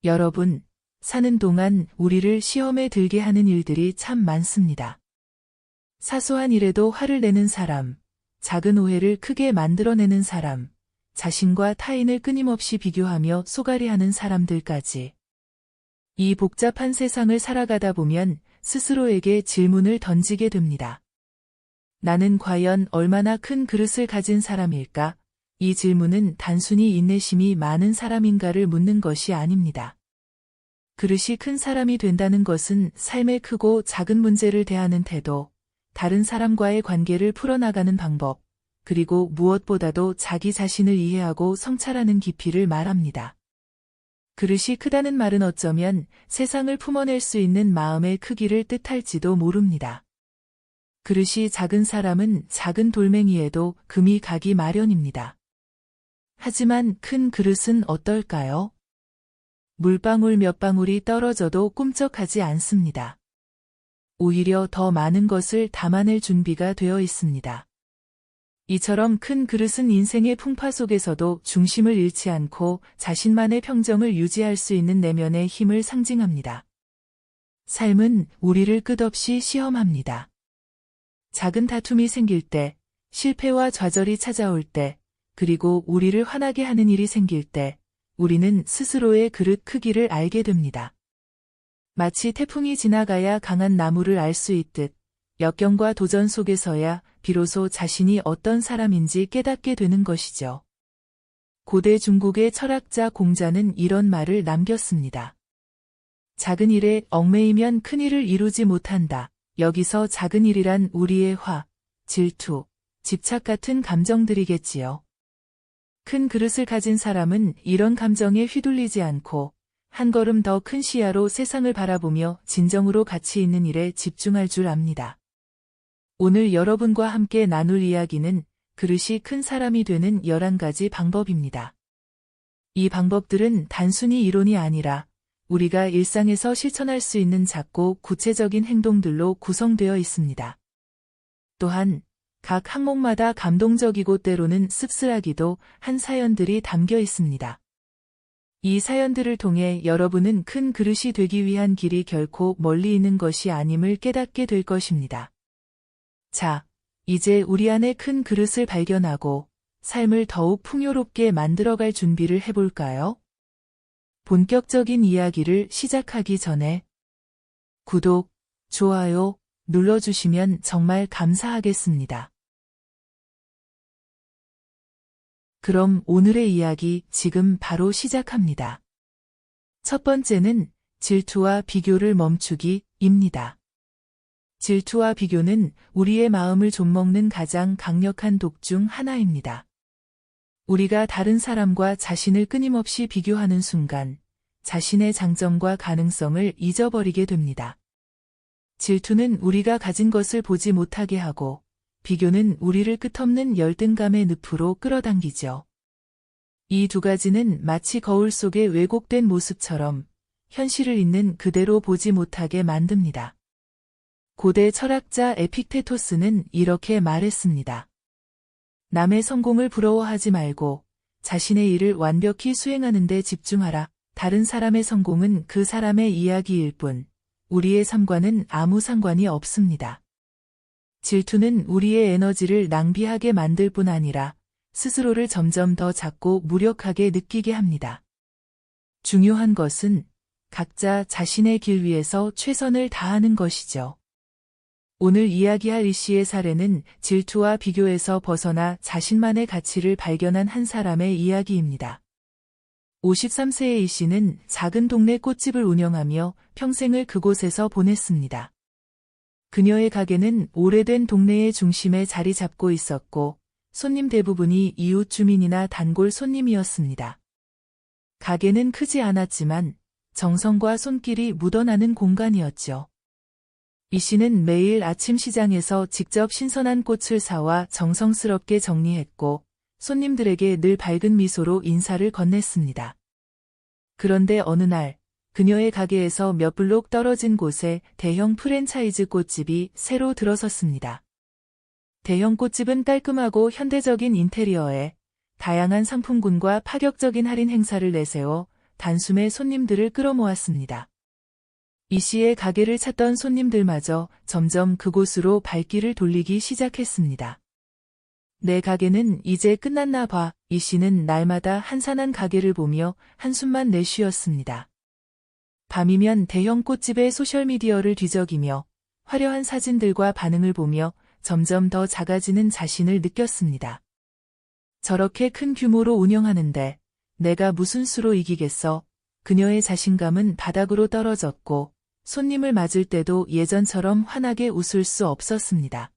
여러분, 사는 동안 우리를 시험에 들게 하는 일들이 참 많습니다. 사소한 일에도 화를 내는 사람, 작은 오해를 크게 만들어내는 사람, 자신과 타인을 끊임없이 비교하며 소갈이하는 사람들까지. 이 복잡한 세상을 살아가다 보면 스스로에게 질문을 던지게 됩니다. 나는 과연 얼마나 큰 그릇을 가진 사람일까? 이 질문은 단순히 인내심이 많은 사람인가를 묻는 것이 아닙니다. 그릇이 큰 사람이 된다는 것은 삶의 크고 작은 문제를 대하는 태도, 다른 사람과의 관계를 풀어나가는 방법, 그리고 무엇보다도 자기 자신을 이해하고 성찰하는 깊이를 말합니다. 그릇이 크다는 말은 어쩌면 세상을 품어낼 수 있는 마음의 크기를 뜻할지도 모릅니다. 그릇이 작은 사람은 작은 돌멩이에도 금이 가기 마련입니다. 하지만 큰 그릇은 어떨까요? 물방울 몇 방울이 떨어져도 꿈쩍하지 않습니다. 오히려 더 많은 것을 담아낼 준비가 되어 있습니다. 이처럼 큰 그릇은 인생의 풍파 속에서도 중심을 잃지 않고 자신만의 평정을 유지할 수 있는 내면의 힘을 상징합니다. 삶은 우리를 끝없이 시험합니다. 작은 다툼이 생길 때, 실패와 좌절이 찾아올 때, 그리고 우리를 화나게 하는 일이 생길 때, 우리는 스스로의 그릇 크기를 알게 됩니다. 마치 태풍이 지나가야 강한 나무를 알 수 있듯, 역경과 도전 속에서야 비로소 자신이 어떤 사람인지 깨닫게 되는 것이죠. 고대 중국의 철학자 공자는 이런 말을 남겼습니다. 작은 일에 얽매이면 큰 일을 이루지 못한다. 여기서 작은 일이란 우리의 화, 질투, 집착 같은 감정들이겠지요. 큰 그릇을 가진 사람은 이런 감정에 휘둘리지 않고 한 걸음 더 큰 시야로 세상을 바라보며 진정으로 가치 있는 일에 집중할 줄 압니다. 오늘 여러분과 함께 나눌 이야기는 그릇이 큰 사람이 되는 11가지 방법입니다. 이 방법들은 단순히 이론이 아니라 우리가 일상에서 실천할 수 있는 작고 구체적인 행동들로 구성되어 있습니다. 또한 각 항목마다 감동적이고 때로는 씁쓸하기도 한 사연들이 담겨 있습니다. 이 사연들을 통해 여러분은 큰 그릇이 되기 위한 길이 결코 멀리 있는 것이 아님을 깨닫게 될 것입니다. 자, 이제 우리 안에 큰 그릇을 발견하고 삶을 더욱 풍요롭게 만들어갈 준비를 해볼까요? 본격적인 이야기를 시작하기 전에 구독, 좋아요 눌러주시면 정말 감사하겠습니다. 그럼 오늘의 이야기 지금 바로 시작합니다. 첫 번째는 질투와 비교를 멈추기입니다. 질투와 비교는 우리의 마음을 좀먹는 가장 강력한 독 중 하나입니다. 우리가 다른 사람과 자신을 끊임없이 비교하는 순간 자신의 장점과 가능성을 잊어버리게 됩니다. 질투는 우리가 가진 것을 보지 못하게 하고 비교는 우리를 끝없는 열등감의 늪으로 끌어당기죠. 이 두 가지는 마치 거울 속의 왜곡된 모습처럼 현실을 있는 그대로 보지 못하게 만듭니다. 고대 철학자 에픽테토스는 이렇게 말했습니다. 남의 성공을 부러워하지 말고 자신의 일을 완벽히 수행하는 데 집중하라. 다른 사람의 성공은 그 사람의 이야기일 뿐 우리의 삶과는 아무 상관이 없습니다. 질투는 우리의 에너지를 낭비하게 만들 뿐 아니라 스스로를 점점 더 작고 무력하게 느끼게 합니다. 중요한 것은 각자 자신의 길 위에서 최선을 다하는 것이죠. 오늘 이야기할 이 씨의 사례는 질투와 비교에서 벗어나 자신만의 가치를 발견한 한 사람의 이야기입니다. 53세의 이 씨는 작은 동네 꽃집을 운영하며 평생을 그곳에서 보냈습니다. 그녀의 가게는 오래된 동네의 중심에 자리 잡고 있었고 손님 대부분이 이웃 주민이나 단골 손님이었습니다. 가게는 크지 않았지만 정성과 손길이 묻어나는 공간이었죠. 이 씨는 매일 아침 시장에서 직접 신선한 꽃을 사와 정성스럽게 정리했고 손님들에게 늘 밝은 미소로 인사를 건넸습니다. 그런데 어느 날 그녀의 가게에서 몇 블록 떨어진 곳에 대형 프랜차이즈 꽃집이 새로 들어섰습니다. 대형 꽃집은 깔끔하고 현대적인 인테리어에 다양한 상품군과 파격적인 할인 행사를 내세워 단숨에 손님들을 끌어모았습니다. 이 씨의 가게를 찾던 손님들마저 점점 그곳으로 발길을 돌리기 시작했습니다. 내 가게는 이제 끝났나 봐. 이 씨는 날마다 한산한 가게를 보며 한숨만 내쉬었습니다. 밤이면 대형 꽃집의 소셜미디어를 뒤적이며 화려한 사진들과 반응을 보며 점점 더 작아지는 자신을 느꼈습니다. 저렇게 큰 규모로 운영하는데 내가 무슨 수로 이기겠어? 그녀의 자신감은 바닥으로 떨어졌고 손님을 맞을 때도 예전처럼 환하게 웃을 수 없었습니다.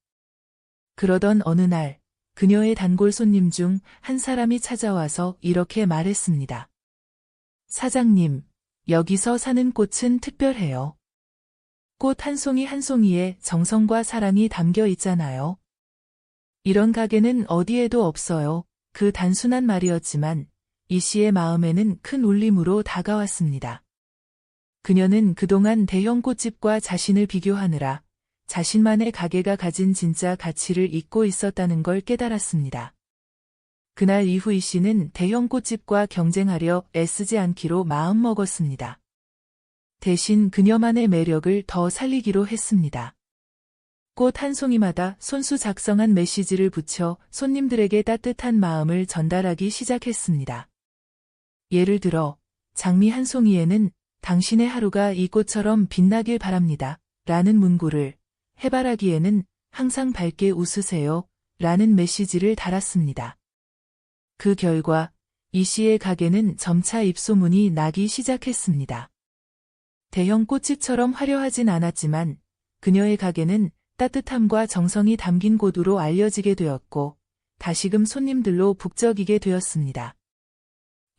그러던 어느 날 그녀의 단골 손님 중 한 사람이 찾아와서 이렇게 말했습니다. 사장님, 여기서 사는 꽃은 특별해요. 꽃 한 송이 한 송이에 정성과 사랑이 담겨 있잖아요. 이런 가게는 어디에도 없어요. 그 단순한 말이었지만 이 씨의 마음에는 큰 울림으로 다가왔습니다. 그녀는 그동안 대형 꽃집과 자신을 비교하느라 자신만의 가게가 가진 진짜 가치를 잊고 있었다는 걸 깨달았습니다. 그날 이후 이 씨는 대형 꽃집과 경쟁하려 애쓰지 않기로 마음먹었습니다. 대신 그녀만의 매력을 더 살리기로 했습니다. 꽃 한 송이마다 손수 작성한 메시지를 붙여 손님들에게 따뜻한 마음을 전달하기 시작했습니다. 예를 들어, 장미 한 송이에는 당신의 하루가 이 꽃처럼 빛나길 바랍니다. 라는 문구를, 해바라기에는 항상 밝게 웃으세요. 라는 메시지를 달았습니다. 그 결과 이 씨의 가게는 점차 입소문이 나기 시작했습니다. 대형 꽃집처럼 화려하진 않았지만 그녀의 가게는 따뜻함과 정성이 담긴 곳으로 알려지게 되었고 다시금 손님들로 북적이게 되었습니다.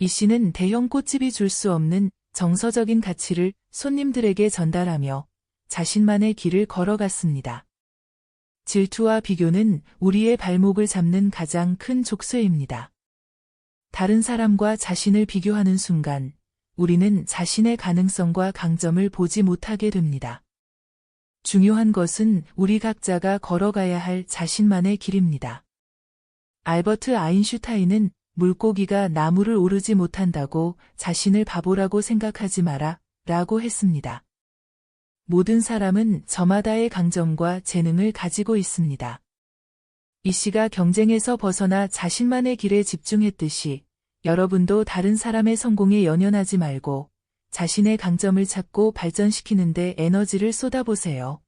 이 씨는 대형 꽃집이 줄 수 없는 정서적인 가치를 손님들에게 전달하며 자신만의 길을 걸어갔습니다. 질투와 비교는 우리의 발목을 잡는 가장 큰 족쇄입니다. 다른 사람과 자신을 비교하는 순간 우리는 자신의 가능성과 강점을 보지 못하게 됩니다. 중요한 것은 우리 각자가 걸어가야 할 자신만의 길입니다. 알버트 아인슈타인은 물고기가 나무를 오르지 못한다고 자신을 바보라고 생각하지 마라 라고 했습니다. 모든 사람은 저마다의 강점과 재능을 가지고 있습니다. 이 씨가 경쟁에서 벗어나 자신만의 길에 집중했듯이 여러분도 다른 사람의 성공에 연연하지 말고 자신의 강점을 찾고 발전시키는 데 에너지를 쏟아보세요.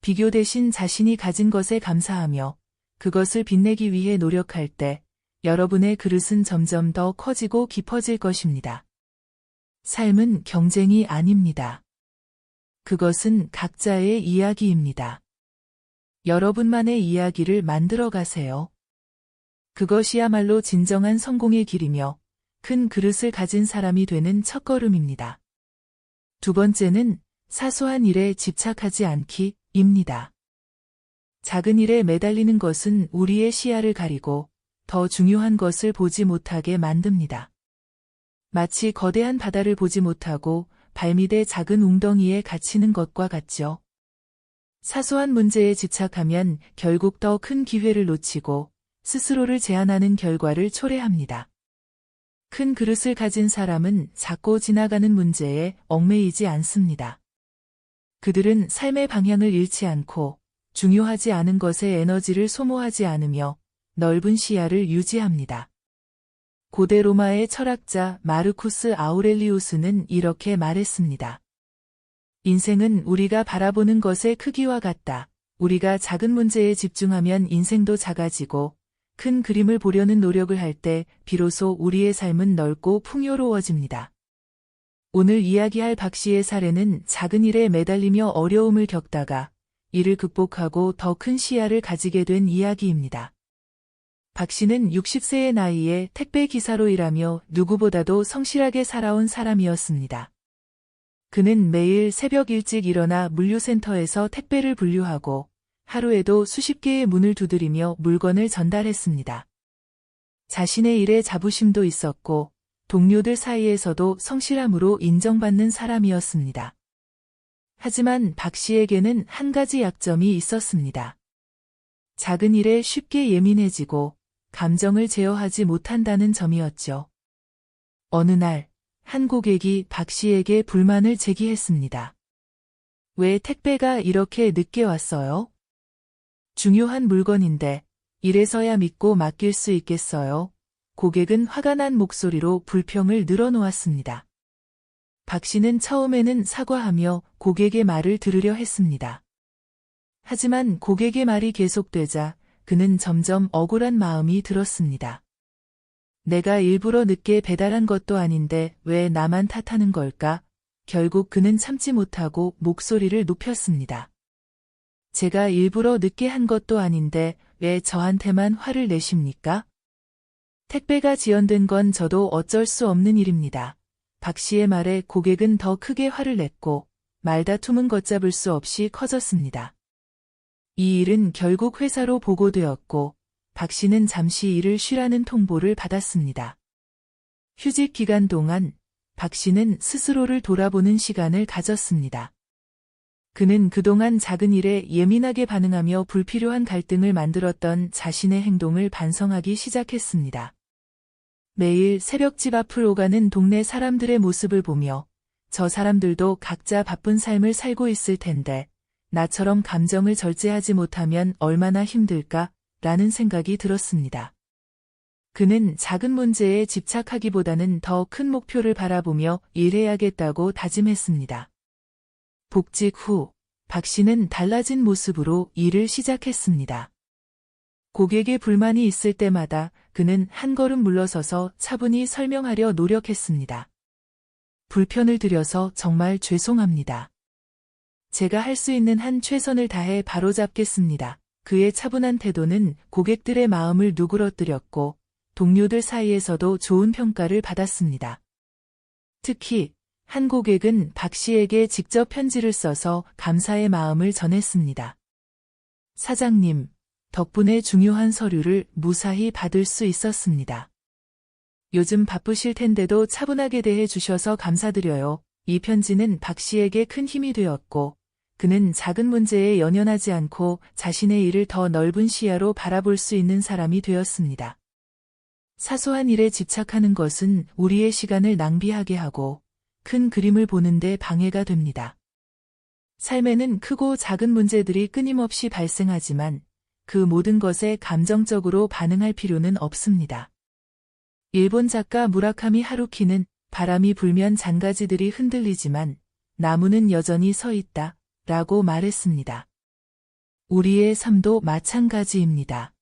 비교 대신 자신이 가진 것에 감사하며 그것을 빛내기 위해 노력할 때 여러분의 그릇은 점점 더 커지고 깊어질 것입니다. 삶은 경쟁이 아닙니다. 그것은 각자의 이야기입니다. 여러분만의 이야기를 만들어 가세요. 그것이야말로 진정한 성공의 길이며 큰 그릇을 가진 사람이 되는 첫걸음입니다. 두 번째는 사소한 일에 집착하지 않기입니다. 작은 일에 매달리는 것은 우리의 시야를 가리고 더 중요한 것을 보지 못하게 만듭니다. 마치 거대한 바다를 보지 못하고 발밑의 작은 웅덩이에 갇히는 것과 같죠. 사소한 문제에 집착하면 결국 더 큰 기회를 놓치고 스스로를 제한하는 결과를 초래합니다. 큰 그릇을 가진 사람은 작고 지나가는 문제에 얽매이지 않습니다. 그들은 삶의 방향을 잃지 않고 중요하지 않은 것에 에너지를 소모하지 않으며 넓은 시야를 유지합니다. 고대 로마의 철학자 마르쿠스 아우렐리우스는 이렇게 말했습니다. 인생은 우리가 바라보는 것의 크기와 같다. 우리가 작은 문제에 집중하면 인생도 작아지고 큰 그림을 보려는 노력을 할 때 비로소 우리의 삶은 넓고 풍요로워집니다. 오늘 이야기할 박 씨의 사례는 작은 일에 매달리며 어려움을 겪다가 이를 극복하고 더 큰 시야를 가지게 된 이야기입니다. 박 씨는 60세의 나이에 택배 기사로 일하며 누구보다도 성실하게 살아온 사람이었습니다. 그는 매일 새벽 일찍 일어나 물류센터에서 택배를 분류하고 하루에도 수십 개의 문을 두드리며 물건을 전달했습니다. 자신의 일에 자부심도 있었고 동료들 사이에서도 성실함으로 인정받는 사람이었습니다. 하지만 박 씨에게는 한 가지 약점이 있었습니다. 작은 일에 쉽게 예민해지고 감정을 제어하지 못한다는 점이었죠. 어느 날 한 고객이 박 씨에게 불만을 제기했습니다. 왜 택배가 이렇게 늦게 왔어요? 중요한 물건인데 이래서야 믿고 맡길 수 있겠어요? 고객은 화가 난 목소리로 불평을 늘어놓았습니다. 박 씨는 처음에는 사과하며 고객의 말을 들으려 했습니다. 하지만 고객의 말이 계속되자 그는 점점 억울한 마음이 들었습니다. 내가 일부러 늦게 배달한 것도 아닌데 왜 나만 탓하는 걸까? 결국 그는 참지 못하고 목소리를 높였습니다. 제가 일부러 늦게 한 것도 아닌데 왜 저한테만 화를 내십니까? 택배가 지연된 건 저도 어쩔 수 없는 일입니다. 박 씨의 말에 고객은 더 크게 화를 냈고 말다툼은 걷잡을 수 없이 커졌습니다. 이 일은 결국 회사로 보고되었고 박 씨는 잠시 일을 쉬라는 통보를 받았습니다. 휴직 기간 동안 박 씨는 스스로를 돌아보는 시간을 가졌습니다. 그는 그동안 작은 일에 예민하게 반응하며 불필요한 갈등을 만들었던 자신의 행동을 반성하기 시작했습니다. 매일 새벽 집 앞을 오가는 동네 사람들의 모습을 보며 저 사람들도 각자 바쁜 삶을 살고 있을 텐데 나처럼 감정을 절제하지 못하면 얼마나 힘들까? 라는 생각이 들었습니다. 그는 작은 문제에 집착하기보다는 더 큰 목표를 바라보며 일해야겠다고 다짐했습니다. 복직 후 박 씨는 달라진 모습으로 일을 시작했습니다. 고객의 불만이 있을 때마다 그는 한 걸음 물러서서 차분히 설명하려 노력했습니다. 불편을 드려서 정말 죄송합니다. 제가 할 수 있는 한 최선을 다해 바로잡겠습니다. 그의 차분한 태도는 고객들의 마음을 누그러뜨렸고 동료들 사이에서도 좋은 평가를 받았습니다. 특히 한 고객은 박 씨에게 직접 편지를 써서 감사의 마음을 전했습니다. 사장님, 덕분에 중요한 서류를 무사히 받을 수 있었습니다. 요즘 바쁘실 텐데도 차분하게 대해 주셔서 감사드려요. 이 편지는 박 씨에게 큰 힘이 되었고 그는 작은 문제에 연연하지 않고 자신의 일을 더 넓은 시야로 바라볼 수 있는 사람이 되었습니다. 사소한 일에 집착하는 것은 우리의 시간을 낭비하게 하고 큰 그림을 보는데 방해가 됩니다. 삶에는 크고 작은 문제들이 끊임없이 발생하지만 그 모든 것에 감정적으로 반응할 필요는 없습니다. 일본 작가 무라카미 하루키는 바람이 불면 장가지들이 흔들리지만 나무는 여전히 서 있다 라고 말했습니다. 우리의 삶도 마찬가지입니다.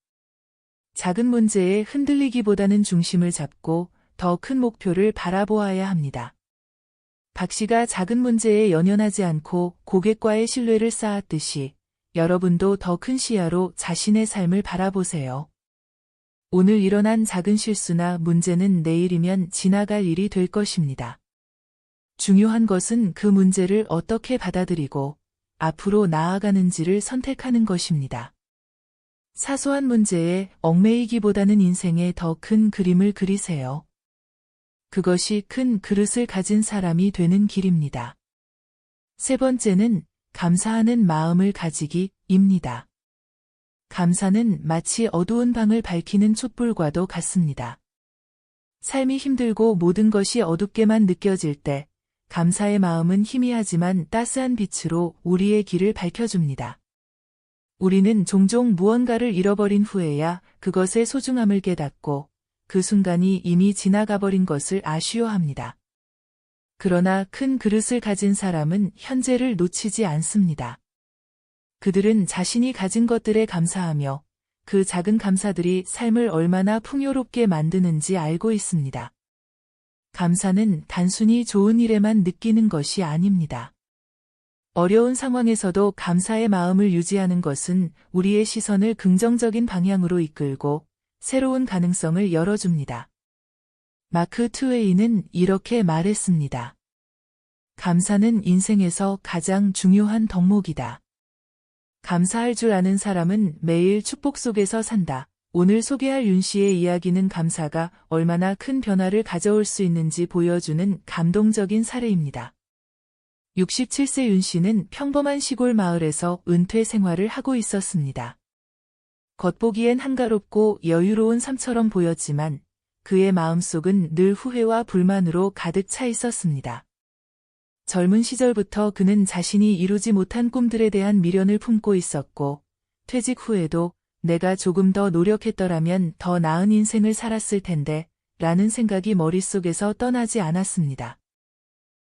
작은 문제에 흔들리기보다는 중심을 잡고 더 큰 목표를 바라보아야 합니다. 박 씨가 작은 문제에 연연하지 않고 고객과의 신뢰를 쌓았듯이 여러분도 더 큰 시야로 자신의 삶을 바라보세요. 오늘 일어난 작은 실수나 문제는 내일이면 지나갈 일이 될 것입니다. 중요한 것은 그 문제를 어떻게 받아들이고 앞으로 나아가는지를 선택하는 것입니다. 사소한 문제에 얽매이기보다는 인생의 더 큰 그림을 그리세요. 그것이 큰 그릇을 가진 사람이 되는 길입니다. 세 번째는 감사하는 마음을 가지기입니다. 감사는 마치 어두운 방을 밝히는 촛불과도 같습니다. 삶이 힘들고 모든 것이 어둡게만 느껴질 때 감사의 마음은 희미하지만 따스한 빛으로 우리의 길을 밝혀줍니다. 우리는 종종 무언가를 잃어버린 후에야 그것의 소중함을 깨닫고 그 순간이 이미 지나가버린 것을 아쉬워합니다. 그러나 큰 그릇을 가진 사람은 현재를 놓치지 않습니다. 그들은 자신이 가진 것들에 감사하며 그 작은 감사들이 삶을 얼마나 풍요롭게 만드는지 알고 있습니다. 감사는 단순히 좋은 일에만 느끼는 것이 아닙니다. 어려운 상황에서도 감사의 마음을 유지하는 것은 우리의 시선을 긍정적인 방향으로 이끌고 새로운 가능성을 열어줍니다. 마크 트웨이는 이렇게 말했습니다. 감사는 인생에서 가장 중요한 덕목이다. 감사할 줄 아는 사람은 매일 축복 속에서 산다. 오늘 소개할 윤 씨의 이야기는 감사가 얼마나 큰 변화를 가져올 수 있는지 보여주는 감동적인 사례입니다. 67세 윤 씨는 평범한 시골 마을에서 은퇴 생활을 하고 있었습니다. 겉보기엔 한가롭고 여유로운 삶처럼 보였지만 그의 마음속은 늘 후회와 불만으로 가득 차 있었습니다. 젊은 시절부터 그는 자신이 이루지 못한 꿈들에 대한 미련을 품고 있었고, 퇴직 후에도 내가 조금 더 노력했더라면 더 나은 인생을 살았을 텐데, 라는 생각이 머릿속에서 떠나지 않았습니다.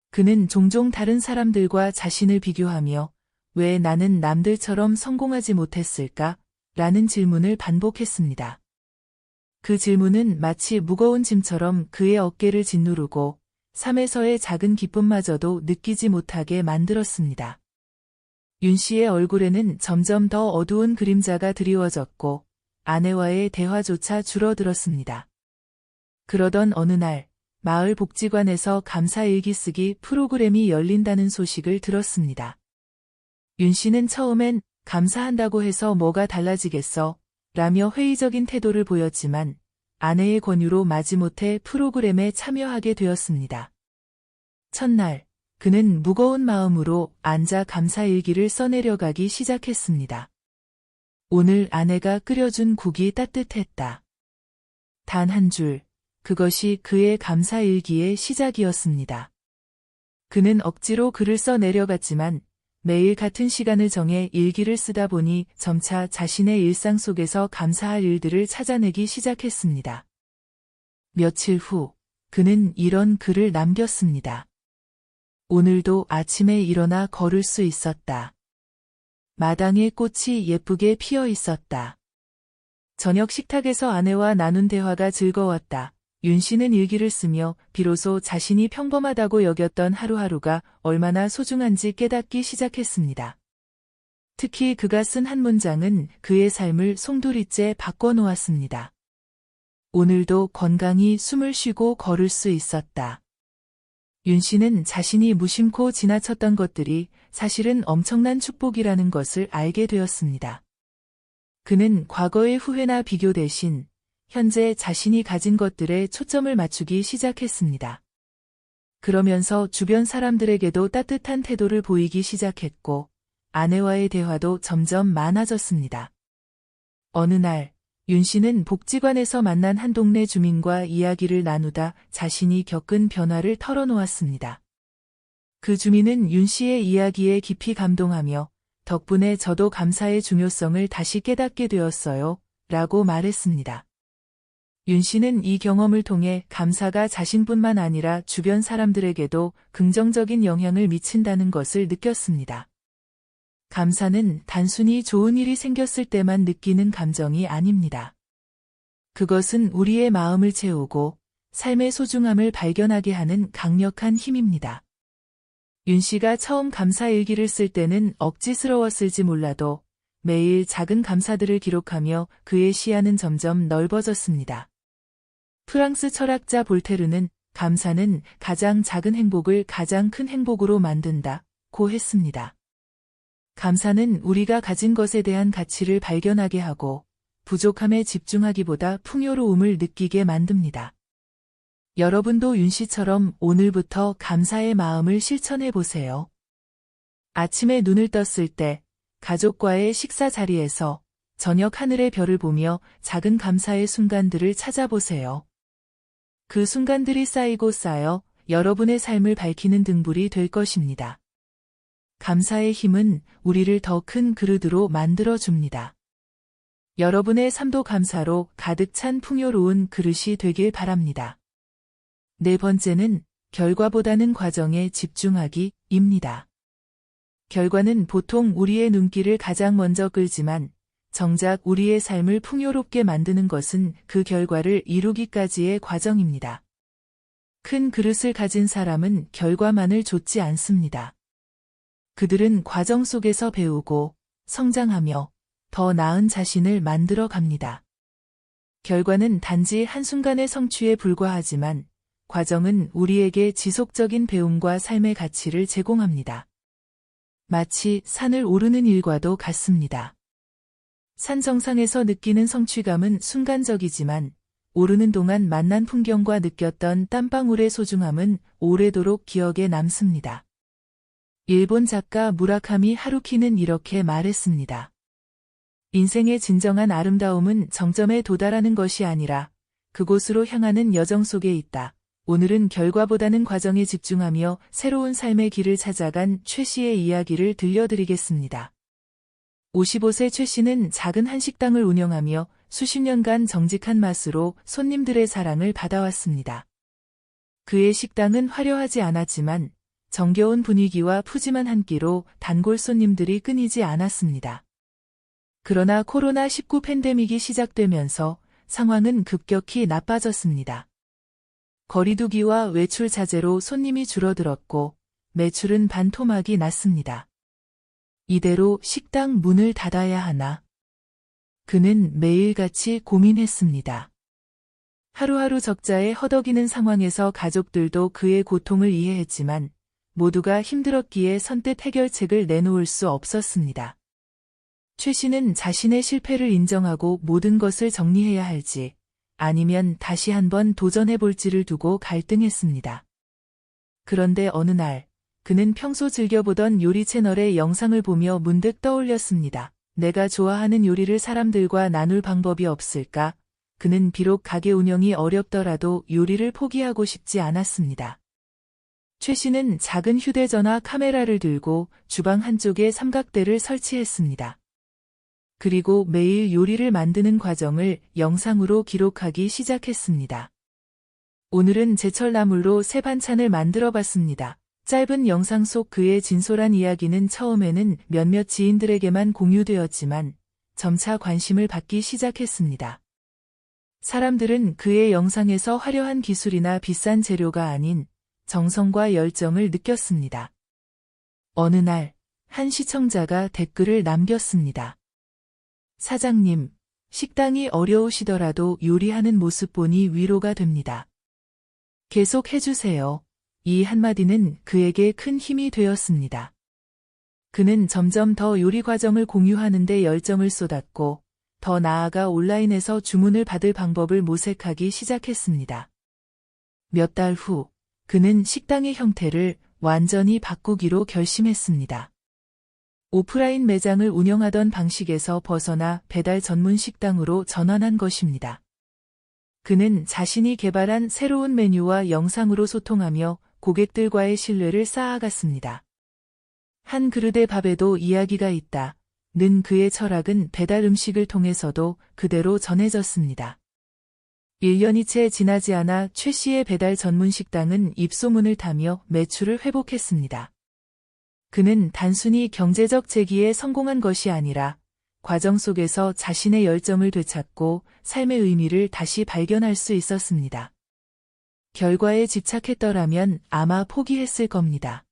그는 종종 다른 사람들과 자신을 비교하며, 왜 나는 남들처럼 성공하지 못했을까? 라는 질문을 반복했습니다. 그 질문은 마치 무거운 짐처럼 그의 어깨를 짓누르고 삶에서의 작은 기쁨마저도 느끼지 못하게 만들었습니다. 윤 씨의 얼굴에는 점점 더 어두운 그림자가 드리워졌고 아내와의 대화조차 줄어들었습니다. 그러던 어느 날 마을 복지관에서 감사일기 쓰기 프로그램이 열린다는 소식을 들었습니다. 윤 씨는 처음엔 감사한다고 해서 뭐가 달라지겠어? 라며 회의적인 태도를 보였지만 아내의 권유로 마지못해 프로그램에 참여하게 되었습니다. 첫날, 그는 무거운 마음으로 앉아 감사일기를 써내려가기 시작했습니다. 오늘 아내가 끓여준 국이 따뜻했다. 단 한 줄, 그것이 그의 감사일기의 시작이었습니다. 그는 억지로 글을 써내려갔지만 매일 같은 시간을 정해 일기를 쓰다 보니 점차 자신의 일상 속에서 감사할 일들을 찾아내기 시작했습니다. 며칠 후, 그는 이런 글을 남겼습니다. 오늘도 아침에 일어나 걸을 수 있었다. 마당에 꽃이 예쁘게 피어 있었다. 저녁 식탁에서 아내와 나눈 대화가 즐거웠다. 윤 씨는 일기를 쓰며 비로소 자신이 평범하다고 여겼던 하루하루가 얼마나 소중한지 깨닫기 시작했습니다. 특히 그가 쓴 한 문장은 그의 삶을 송두리째 바꿔놓았습니다. 오늘도 건강히 숨을 쉬고 걸을 수 있었다. 윤 씨는 자신이 무심코 지나쳤던 것들이 사실은 엄청난 축복이라는 것을 알게 되었습니다. 그는 과거의 후회나 비교 대신 현재 자신이 가진 것들에 초점을 맞추기 시작했습니다. 그러면서 주변 사람들에게도 따뜻한 태도를 보이기 시작했고 아내와의 대화도 점점 많아졌습니다. 어느 날 윤 씨는 복지관에서 만난 한 동네 주민과 이야기를 나누다 자신이 겪은 변화를 털어놓았습니다. 그 주민은 윤 씨의 이야기에 깊이 감동하며 덕분에 저도 감사의 중요성을 다시 깨닫게 되었어요. 라고 말했습니다. 윤 씨는 이 경험을 통해 감사가 자신뿐만 아니라 주변 사람들에게도 긍정적인 영향을 미친다는 것을 느꼈습니다. 감사는 단순히 좋은 일이 생겼을 때만 느끼는 감정이 아닙니다. 그것은 우리의 마음을 채우고 삶의 소중함을 발견하게 하는 강력한 힘입니다. 윤 씨가 처음 감사일기를 쓸 때는 억지스러웠을지 몰라도 매일 작은 감사들을 기록하며 그의 시야는 점점 넓어졌습니다. 프랑스 철학자 볼테르는 감사는 가장 작은 행복을 가장 큰 행복으로 만든다고 했습니다. 감사는 우리가 가진 것에 대한 가치를 발견하게 하고 부족함에 집중하기보다 풍요로움을 느끼게 만듭니다. 여러분도 윤 씨처럼 오늘부터 감사의 마음을 실천해 보세요. 아침에 눈을 떴을 때 가족과의 식사 자리에서 저녁 하늘의 별을 보며 작은 감사의 순간들을 찾아보세요. 그 순간들이 쌓이고 쌓여 여러분의 삶을 밝히는 등불이 될 것입니다. 감사의 힘은 우리를 더 큰 그릇으로 만들어줍니다. 여러분의 삶도 감사로 가득 찬 풍요로운 그릇이 되길 바랍니다. 네 번째는 결과보다는 과정에 집중하기입니다. 결과는 보통 우리의 눈길을 가장 먼저 끌지만 정작 우리의 삶을 풍요롭게 만드는 것은 그 결과를 이루기까지의 과정입니다. 큰 그릇을 가진 사람은 결과만을 좇지 않습니다. 그들은 과정 속에서 배우고 성장하며 더 나은 자신을 만들어 갑니다. 결과는 단지 한순간의 성취에 불과하지만 과정은 우리에게 지속적인 배움과 삶의 가치를 제공합니다. 마치 산을 오르는 일과도 같습니다. 산 정상에서 느끼는 성취감은 순간적이지만 오르는 동안 만난 풍경과 느꼈던 땀방울의 소중함은 오래도록 기억에 남습니다. 일본 작가 무라카미 하루키는 이렇게 말했습니다. 인생의 진정한 아름다움은 정점에 도달하는 것이 아니라 그곳으로 향하는 여정 속에 있다. 오늘은 결과보다는 과정에 집중하며 새로운 삶의 길을 찾아간 최 씨의 이야기를 들려드리겠습니다. 55세 최 씨는 작은 한식당을 운영하며 수십 년간 정직한 맛으로 손님들의 사랑을 받아왔습니다. 그의 식당은 화려하지 않았지만 정겨운 분위기와 푸짐한 한 끼로 단골 손님들이 끊이지 않았습니다. 그러나 코로나19 팬데믹이 시작되면서 상황은 급격히 나빠졌습니다. 거리두기와 외출 자제로 손님이 줄어들었고 매출은 반토막이 났습니다. 이대로 식당 문을 닫아야 하나? 그는 매일같이 고민했습니다. 하루하루 적자에 허덕이는 상황에서 가족들도 그의 고통을 이해했지만 모두가 힘들었기에 선뜻 해결책을 내놓을 수 없었습니다. 최 씨는 자신의 실패를 인정하고 모든 것을 정리해야 할지 아니면 다시 한번 도전해볼지를 두고 갈등했습니다. 그런데 어느 날 그는 평소 즐겨보던 요리 채널의 영상을 보며 문득 떠올렸습니다. 내가 좋아하는 요리를 사람들과 나눌 방법이 없을까? 그는 비록 가게 운영이 어렵더라도 요리를 포기하고 싶지 않았습니다. 최 씨는 작은 휴대전화 카메라를 들고 주방 한쪽에 삼각대를 설치했습니다. 그리고 매일 요리를 만드는 과정을 영상으로 기록하기 시작했습니다. 오늘은 제철나물로 새 반찬을 만들어 봤습니다. 짧은 영상 속 그의 진솔한 이야기는 처음에는 몇몇 지인들에게만 공유되었지만 점차 관심을 받기 시작했습니다. 사람들은 그의 영상에서 화려한 기술이나 비싼 재료가 아닌 정성과 열정을 느꼈습니다. 어느 날, 한 시청자가 댓글을 남겼습니다. 사장님, 식당이 어려우시더라도 요리하는 모습 보니 위로가 됩니다. 계속 해주세요. 이 한마디는 그에게 큰 힘이 되었습니다. 그는 점점 더 요리 과정을 공유하는 데 열정을 쏟았고, 더 나아가 온라인에서 주문을 받을 방법을 모색하기 시작했습니다. 몇 달 후, 그는 식당의 형태를 완전히 바꾸기로 결심했습니다. 오프라인 매장을 운영하던 방식에서 벗어나 배달 전문 식당으로 전환한 것입니다. 그는 자신이 개발한 새로운 메뉴와 영상으로 소통하며 고객들과의 신뢰를 쌓아갔습니다. 한 그릇의 밥에도 이야기가 있다. 는 그의 철학은 배달 음식을 통해서도 그대로 전해졌습니다. 1년이 채 지나지 않아 최 씨의 배달 전문 식당은 입소문을 타며 매출을 회복했습니다. 그는 단순히 경제적 재기에 성공한 것이 아니라 과정 속에서 자신의 열정을 되찾고 삶의 의미를 다시 발견할 수 있었습니다. 결과에 집착했더라면 아마 포기했을 겁니다.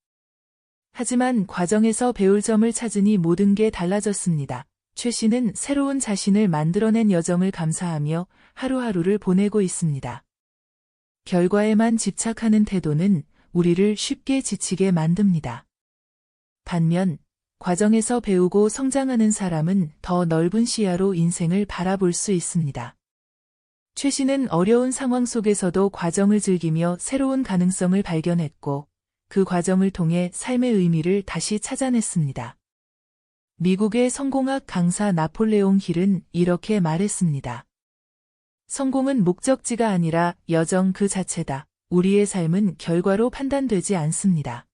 하지만 과정에서 배울 점을 찾으니 모든 게 달라졌습니다. 최 씨는 새로운 자신을 만들어낸 여정을 감사하며 하루하루를 보내고 있습니다. 결과에만 집착하는 태도는 우리를 쉽게 지치게 만듭니다. 반면 과정에서 배우고 성장하는 사람은 더 넓은 시야로 인생을 바라볼 수 있습니다. 최 씨는 어려운 상황 속에서도 과정을 즐기며 새로운 가능성을 발견했고 그 과정을 통해 삶의 의미를 다시 찾아냈습니다. 미국의 성공학 강사 나폴레옹 힐은 이렇게 말했습니다. 성공은 목적지가 아니라 여정 그 자체다. 우리의 삶은 결과로 판단되지 않습니다.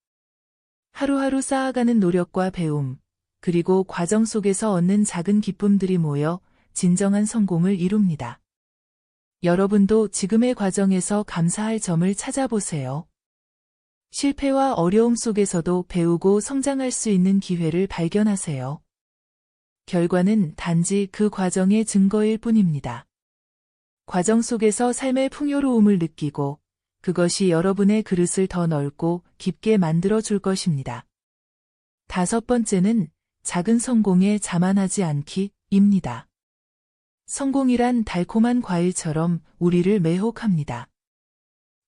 하루하루 쌓아가는 노력과 배움, 그리고 과정 속에서 얻는 작은 기쁨들이 모여 진정한 성공을 이룹니다. 여러분도 지금의 과정에서 감사할 점을 찾아보세요. 실패와 어려움 속에서도 배우고 성장할 수 있는 기회를 발견하세요. 결과는 단지 그 과정의 증거일 뿐입니다. 과정 속에서 삶의 풍요로움을 느끼고 그것이 여러분의 그릇을 더 넓고 깊게 만들어 줄 것입니다. 5번째는 작은 성공에 자만하지 않기입니다. 성공이란 달콤한 과일처럼 우리를 매혹합니다.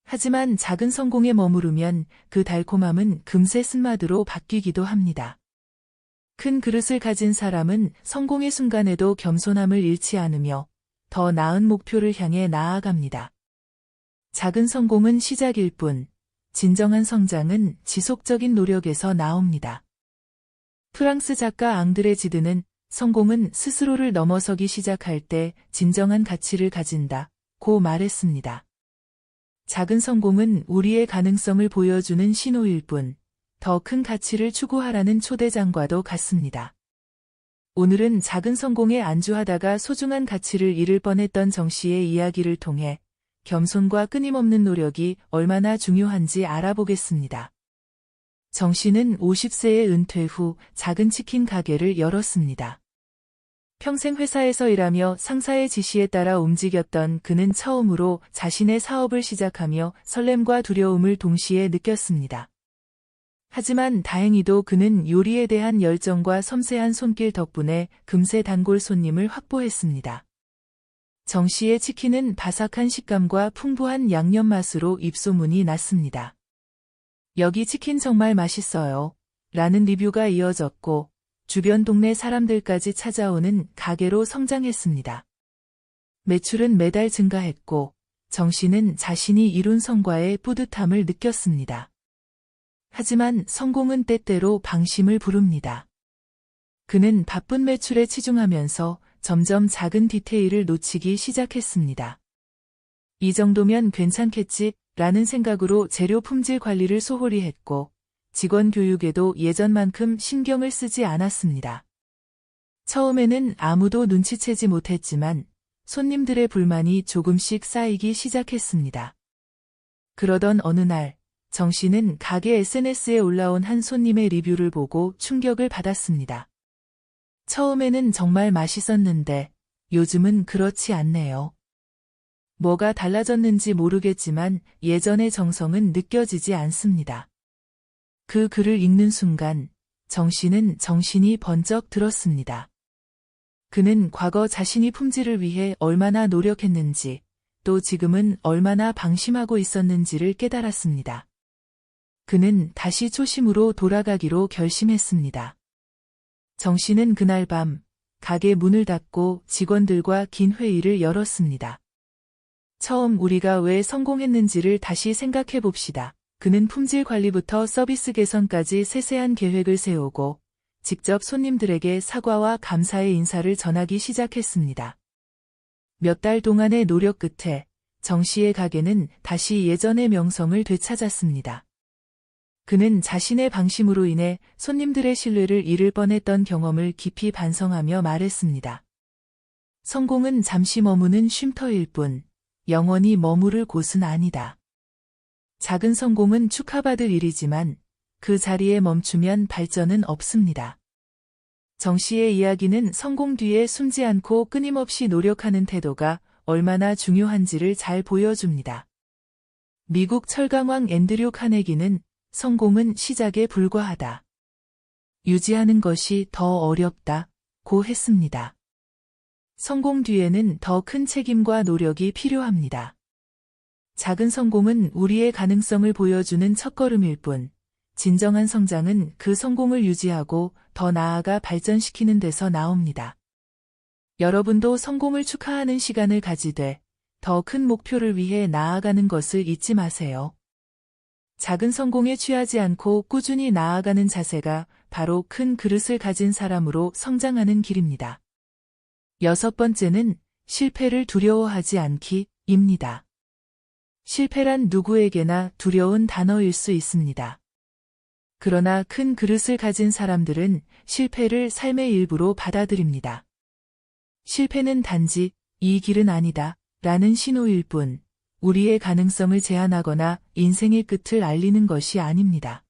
하지만 작은 성공에 머무르면 그 달콤함은 금세 쓴맛으로 바뀌기도 합니다. 큰 그릇을 가진 사람은 성공의 순간에도 겸손함을 잃지 않으며 더 나은 목표를 향해 나아갑니다. 작은 성공은 시작일 뿐, 진정한 성장은 지속적인 노력에서 나옵니다. 프랑스 작가 앙드레 지드는 성공은 스스로를 넘어서기 시작할 때 진정한 가치를 가진다 고 말했습니다. 작은 성공은 우리의 가능성을 보여주는 신호일 뿐, 더 큰 가치를 추구하라는 초대장과도 같습니다. 오늘은 작은 성공에 안주하다가 소중한 가치를 잃을 뻔했던 정 씨의 이야기를 통해 겸손과 끊임없는 노력이 얼마나 중요한지 알아보겠습니다. 정 씨는 50세의 은퇴 후 작은 치킨 가게를 열었습니다. 평생 회사에서 일하며 상사의 지시에 따라 움직였던 그는 처음으로 자신의 사업을 시작하며 설렘과 두려움을 동시에 느꼈습니다. 하지만 다행히도 그는 요리에 대한 열정과 섬세한 손길 덕분에 금세 단골 손님을 확보했습니다. 정 씨의 치킨은 바삭한 식감과 풍부한 양념 맛으로 입소문이 났습니다. 여기 치킨 정말 맛있어요. 라는 리뷰가 이어졌고 주변 동네 사람들까지 찾아오는 가게로 성장했습니다. 매출은 매달 증가했고 정 씨는 자신이 이룬 성과에 뿌듯함을 느꼈습니다. 하지만 성공은 때때로 방심을 부릅니다. 그는 바쁜 매출에 치중하면서 점점 작은 디테일을 놓치기 시작했습니다. 이 정도면 괜찮겠지 라는 생각으로 재료 품질 관리를 소홀히 했고 직원 교육에도 예전만큼 신경을 쓰지 않았습니다. 처음에는 아무도 눈치채지 못했지만 손님들의 불만이 조금씩 쌓이기 시작했습니다. 그러던 어느 날 정 씨는 가게 SNS에 올라온 한 손님의 리뷰를 보고 충격을 받았습니다. 처음에는 정말 맛있었는데 요즘은 그렇지 않네요. 뭐가 달라졌는지 모르겠지만 예전의 정성은 느껴지지 않습니다. 그 글을 읽는 순간 정 씨는 정신이 번쩍 들었습니다. 그는 과거 자신이 품질을 위해 얼마나 노력했는지 또 지금은 얼마나 방심하고 있었는지를 깨달았습니다. 그는 다시 초심으로 돌아가기로 결심했습니다. 정 씨는 그날 밤 가게 문을 닫고 직원들과 긴 회의를 열었습니다. 처음 우리가 왜 성공했는지를 다시 생각해 봅시다. 그는 품질 관리부터 서비스 개선까지 세세한 계획을 세우고 직접 손님들에게 사과와 감사의 인사를 전하기 시작했습니다. 몇 달 동안의 노력 끝에 정 씨의 가게는 다시 예전의 명성을 되찾았습니다. 그는 자신의 방심으로 인해 손님들의 신뢰를 잃을 뻔했던 경험을 깊이 반성하며 말했습니다. 성공은 잠시 머무는 쉼터일 뿐 영원히 머무를 곳은 아니다. 작은 성공은 축하받을 일이지만 그 자리에 멈추면 발전은 없습니다. 정 씨의 이야기는 성공 뒤에 숨지 않고 끊임없이 노력하는 태도가 얼마나 중요한지를 잘 보여줍니다. 미국 철강왕 앤드류 카네기는 성공은 시작에 불과하다. 유지하는 것이 더 어렵다고 했습니다. 성공 뒤에는 더 큰 책임과 노력이 필요합니다. 작은 성공은 우리의 가능성을 보여주는 첫걸음일 뿐, 진정한 성장은 그 성공을 유지하고 더 나아가 발전시키는 데서 나옵니다. 여러분도 성공을 축하하는 시간을 가지되 더 큰 목표를 위해 나아가는 것을 잊지 마세요. 작은 성공에 취하지 않고 꾸준히 나아가는 자세가 바로 큰 그릇을 가진 사람으로 성장하는 길입니다. 6번째는 실패를 두려워하지 않기입니다. 실패란 누구에게나 두려운 단어일 수 있습니다. 그러나 큰 그릇을 가진 사람들은 실패를 삶의 일부로 받아들입니다. 실패는 단지 이 길은 아니다 라는 신호일 뿐 우리의 가능성을 제한하거나 인생의 끝을 알리는 것이 아닙니다.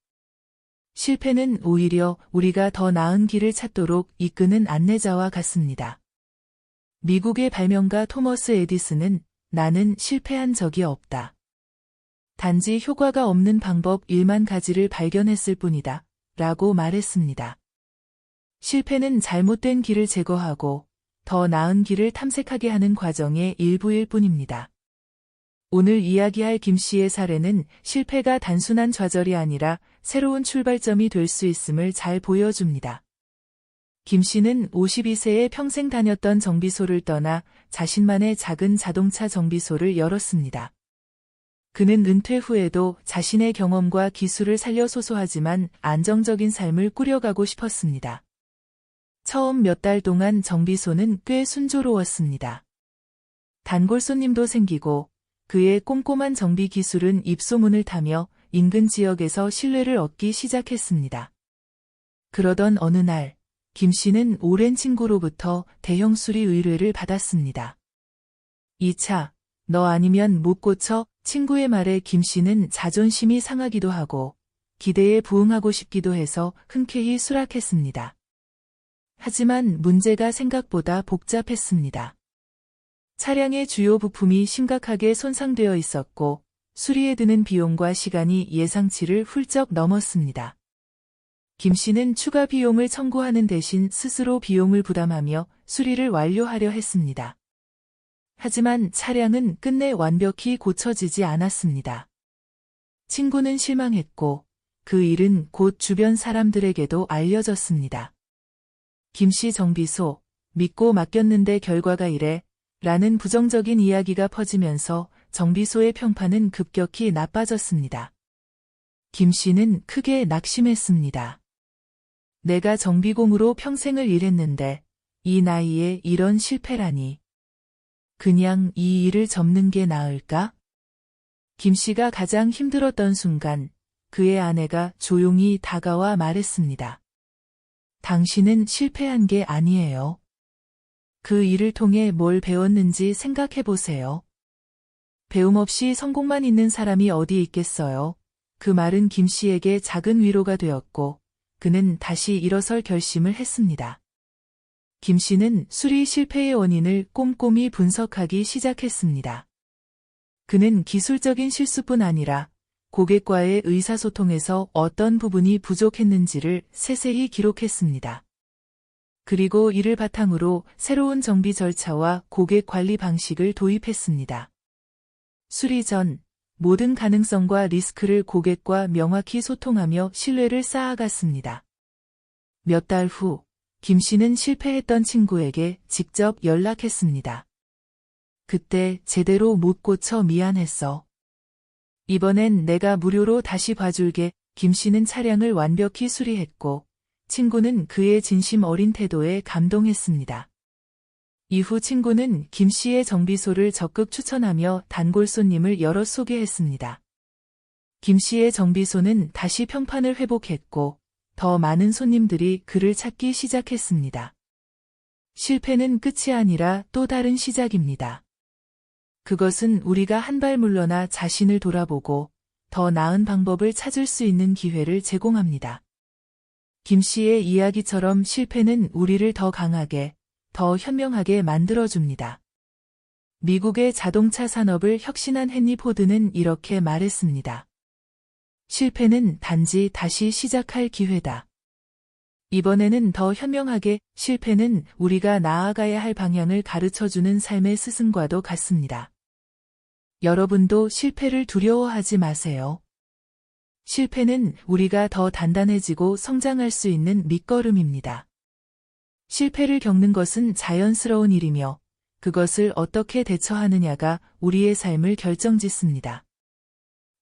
실패는 오히려 우리가 더 나은 길을 찾도록 이끄는 안내자와 같습니다. 미국의 발명가 토머스 에디슨은 나는 실패한 적이 없다. 단지 효과가 없는 방법 1만 가지를 발견했을 뿐이다. 라고 말했습니다. 실패는 잘못된 길을 제거하고 더 나은 길을 탐색하게 하는 과정의 일부일 뿐입니다. 오늘 이야기할 김 씨의 사례는 실패가 단순한 좌절이 아니라 새로운 출발점이 될 수 있음을 잘 보여줍니다. 김 씨는 52세에 평생 다녔던 정비소를 떠나 자신만의 작은 자동차 정비소를 열었습니다. 그는 은퇴 후에도 자신의 경험과 기술을 살려 소소하지만 안정적인 삶을 꾸려가고 싶었습니다. 처음 몇 달 동안 정비소는 꽤 순조로웠습니다. 단골 손님도 생기고 그의 꼼꼼한 정비 기술은 입소문을 타며 인근 지역에서 신뢰를 얻기 시작했습니다. 그러던 어느 날, 김 씨는 오랜 친구로부터 대형 수리 의뢰를 받았습니다. "이차, 너 아니면 못 고쳐?" 친구의 말에 김 씨는 자존심이 상하기도 하고 기대에 부응하고 싶기도 해서 흔쾌히 수락했습니다. 하지만 문제가 생각보다 복잡했습니다. 차량의 주요 부품이 심각하게 손상되어 있었고 수리에 드는 비용과 시간이 예상치를 훌쩍 넘었습니다. 김 씨는 추가 비용을 청구하는 대신 스스로 비용을 부담하며 수리를 완료하려 했습니다. 하지만 차량은 끝내 완벽히 고쳐지지 않았습니다. 친구는 실망했고 그 일은 곧 주변 사람들에게도 알려졌습니다. "김 씨 정비소, 믿고 맡겼는데 결과가 이래" 라는 부정적인 이야기가 퍼지면서 정비소의 평판은 급격히 나빠졌습니다. 김 씨는 크게 낙심했습니다. 내가 정비공으로 평생을 일했는데 이 나이에 이런 실패라니. 그냥 이 일을 접는 게 나을까? 김 씨가 가장 힘들었던 순간 그의 아내가 조용히 다가와 말했습니다. "당신은 실패한 게 아니에요. 그 일을 통해 뭘 배웠는지 생각해 보세요. 배움 없이 성공만 있는 사람이 어디 있겠어요." 그 말은 김 씨에게 작은 위로가 되었고 그는 다시 일어설 결심을 했습니다. 김 씨는 수리 실패의 원인을 꼼꼼히 분석하기 시작했습니다. 그는 기술적인 실수뿐 아니라 고객과의 의사소통에서 어떤 부분이 부족했는지를 세세히 기록했습니다. 그리고 이를 바탕으로 새로운 정비 절차와 고객 관리 방식을 도입했습니다. 수리 전 모든 가능성과 리스크를 고객과 명확히 소통하며 신뢰를 쌓아갔습니다. 몇 달 후, 김 씨는 실패했던 친구에게 직접 연락했습니다. "그때 제대로 못 고쳐 미안했어. 이번엔 내가 무료로 다시 봐줄게." 김 씨는 차량을 완벽히 수리했고 친구는 그의 진심 어린 태도에 감동했습니다. 이후 친구는 김 씨의 정비소를 적극 추천하며 단골 손님을 여럿 소개했습니다. 김 씨의 정비소는 다시 평판을 회복했고 더 많은 손님들이 그를 찾기 시작했습니다. 실패는 끝이 아니라 또 다른 시작입니다. 그것은 우리가 한 발 물러나 자신을 돌아보고 더 나은 방법을 찾을 수 있는 기회를 제공합니다. 김 씨의 이야기처럼 실패는 우리를 더 강하게, 더 현명하게 만들어줍니다. 미국의 자동차 산업을 혁신한 헨리 포드는 이렇게 말했습니다. "실패는 단지 다시 시작할 기회다. 이번에는 더 현명하게." 실패는 우리가 나아가야 할 방향을 가르쳐주는 삶의 스승과도 같습니다. 여러분도 실패를 두려워하지 마세요. 실패는 우리가 더 단단해지고 성장할 수 있는 밑거름입니다. 실패를 겪는 것은 자연스러운 일이며 그것을 어떻게 대처하느냐가 우리의 삶을 결정짓습니다.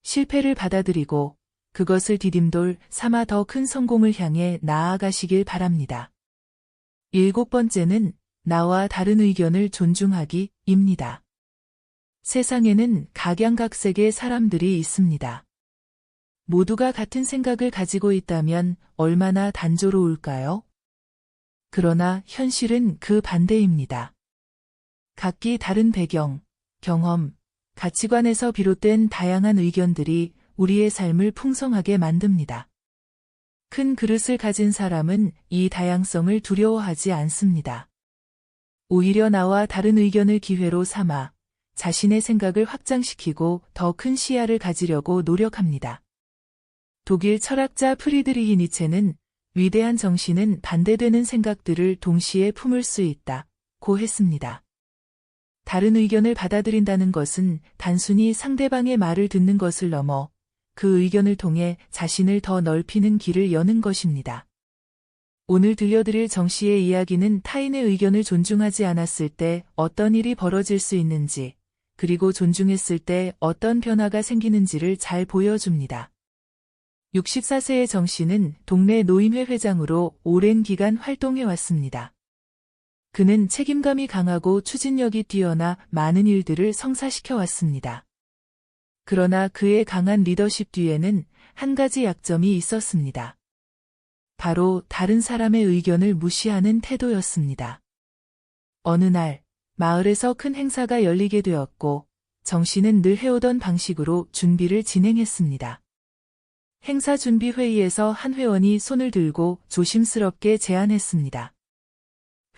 실패를 받아들이고 그것을 디딤돌 삼아 더 큰 성공을 향해 나아가시길 바랍니다. 7번째는 나와 다른 의견을 존중하기입니다. 세상에는 각양각색의 사람들이 있습니다. 모두가 같은 생각을 가지고 있다면 얼마나 단조로울까요? 그러나 현실은 그 반대입니다. 각기 다른 배경, 경험, 가치관에서 비롯된 다양한 의견들이 우리의 삶을 풍성하게 만듭니다. 큰 그릇을 가진 사람은 이 다양성을 두려워하지 않습니다. 오히려 나와 다른 의견을 기회로 삼아 자신의 생각을 확장시키고 더 큰 시야를 가지려고 노력합니다. 독일 철학자 프리드리히 니체는 위대한 정신은 반대되는 생각들을 동시에 품을 수 있다고 했습니다. 다른 의견을 받아들인다는 것은 단순히 상대방의 말을 듣는 것을 넘어 그 의견을 통해 자신을 더 넓히는 길을 여는 것입니다. 오늘 들려드릴 정 씨의 이야기는 타인의 의견을 존중하지 않았을 때 어떤 일이 벌어질 수 있는지, 그리고 존중했을 때 어떤 변화가 생기는지를 잘 보여줍니다. 64세의 정 씨는 동네 노인회 회장으로 오랜 기간 활동해왔습니다. 그는 책임감이 강하고 추진력이 뛰어나 많은 일들을 성사시켜 왔습니다. 그러나 그의 강한 리더십 뒤에는 한 가지 약점이 있었습니다. 바로 다른 사람의 의견을 무시하는 태도였습니다. 어느 날, 마을에서 큰 행사가 열리게 되었고, 정 씨는 늘 해오던 방식으로 준비를 진행했습니다. 행사 준비 회의에서 한 회원이 손을 들고 조심스럽게 제안했습니다.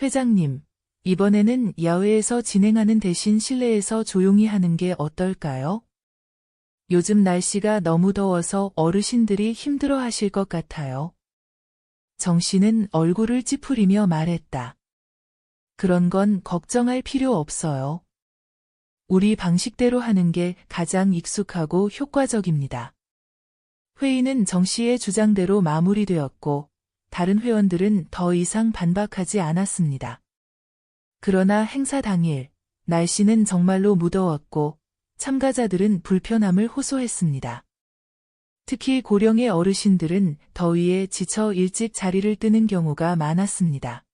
회장님, 이번에는 야외에서 진행하는 대신 실내에서 조용히 하는 게 어떨까요? 요즘 날씨가 너무 더워서 어르신들이 힘들어 하실 것 같아요. 정 씨는 얼굴을 찌푸리며 말했다. 그런 건 걱정할 필요 없어요. 우리 방식대로 하는 게 가장 익숙하고 효과적입니다. 회의는 정 씨의 주장대로 마무리되었고, 다른 회원들은 더 이상 반박하지 않았습니다. 그러나 행사 당일, 날씨는 정말로 무더웠고, 참가자들은 불편함을 호소했습니다. 특히 고령의 어르신들은 더위에 지쳐 일찍 자리를 뜨는 경우가 많았습니다.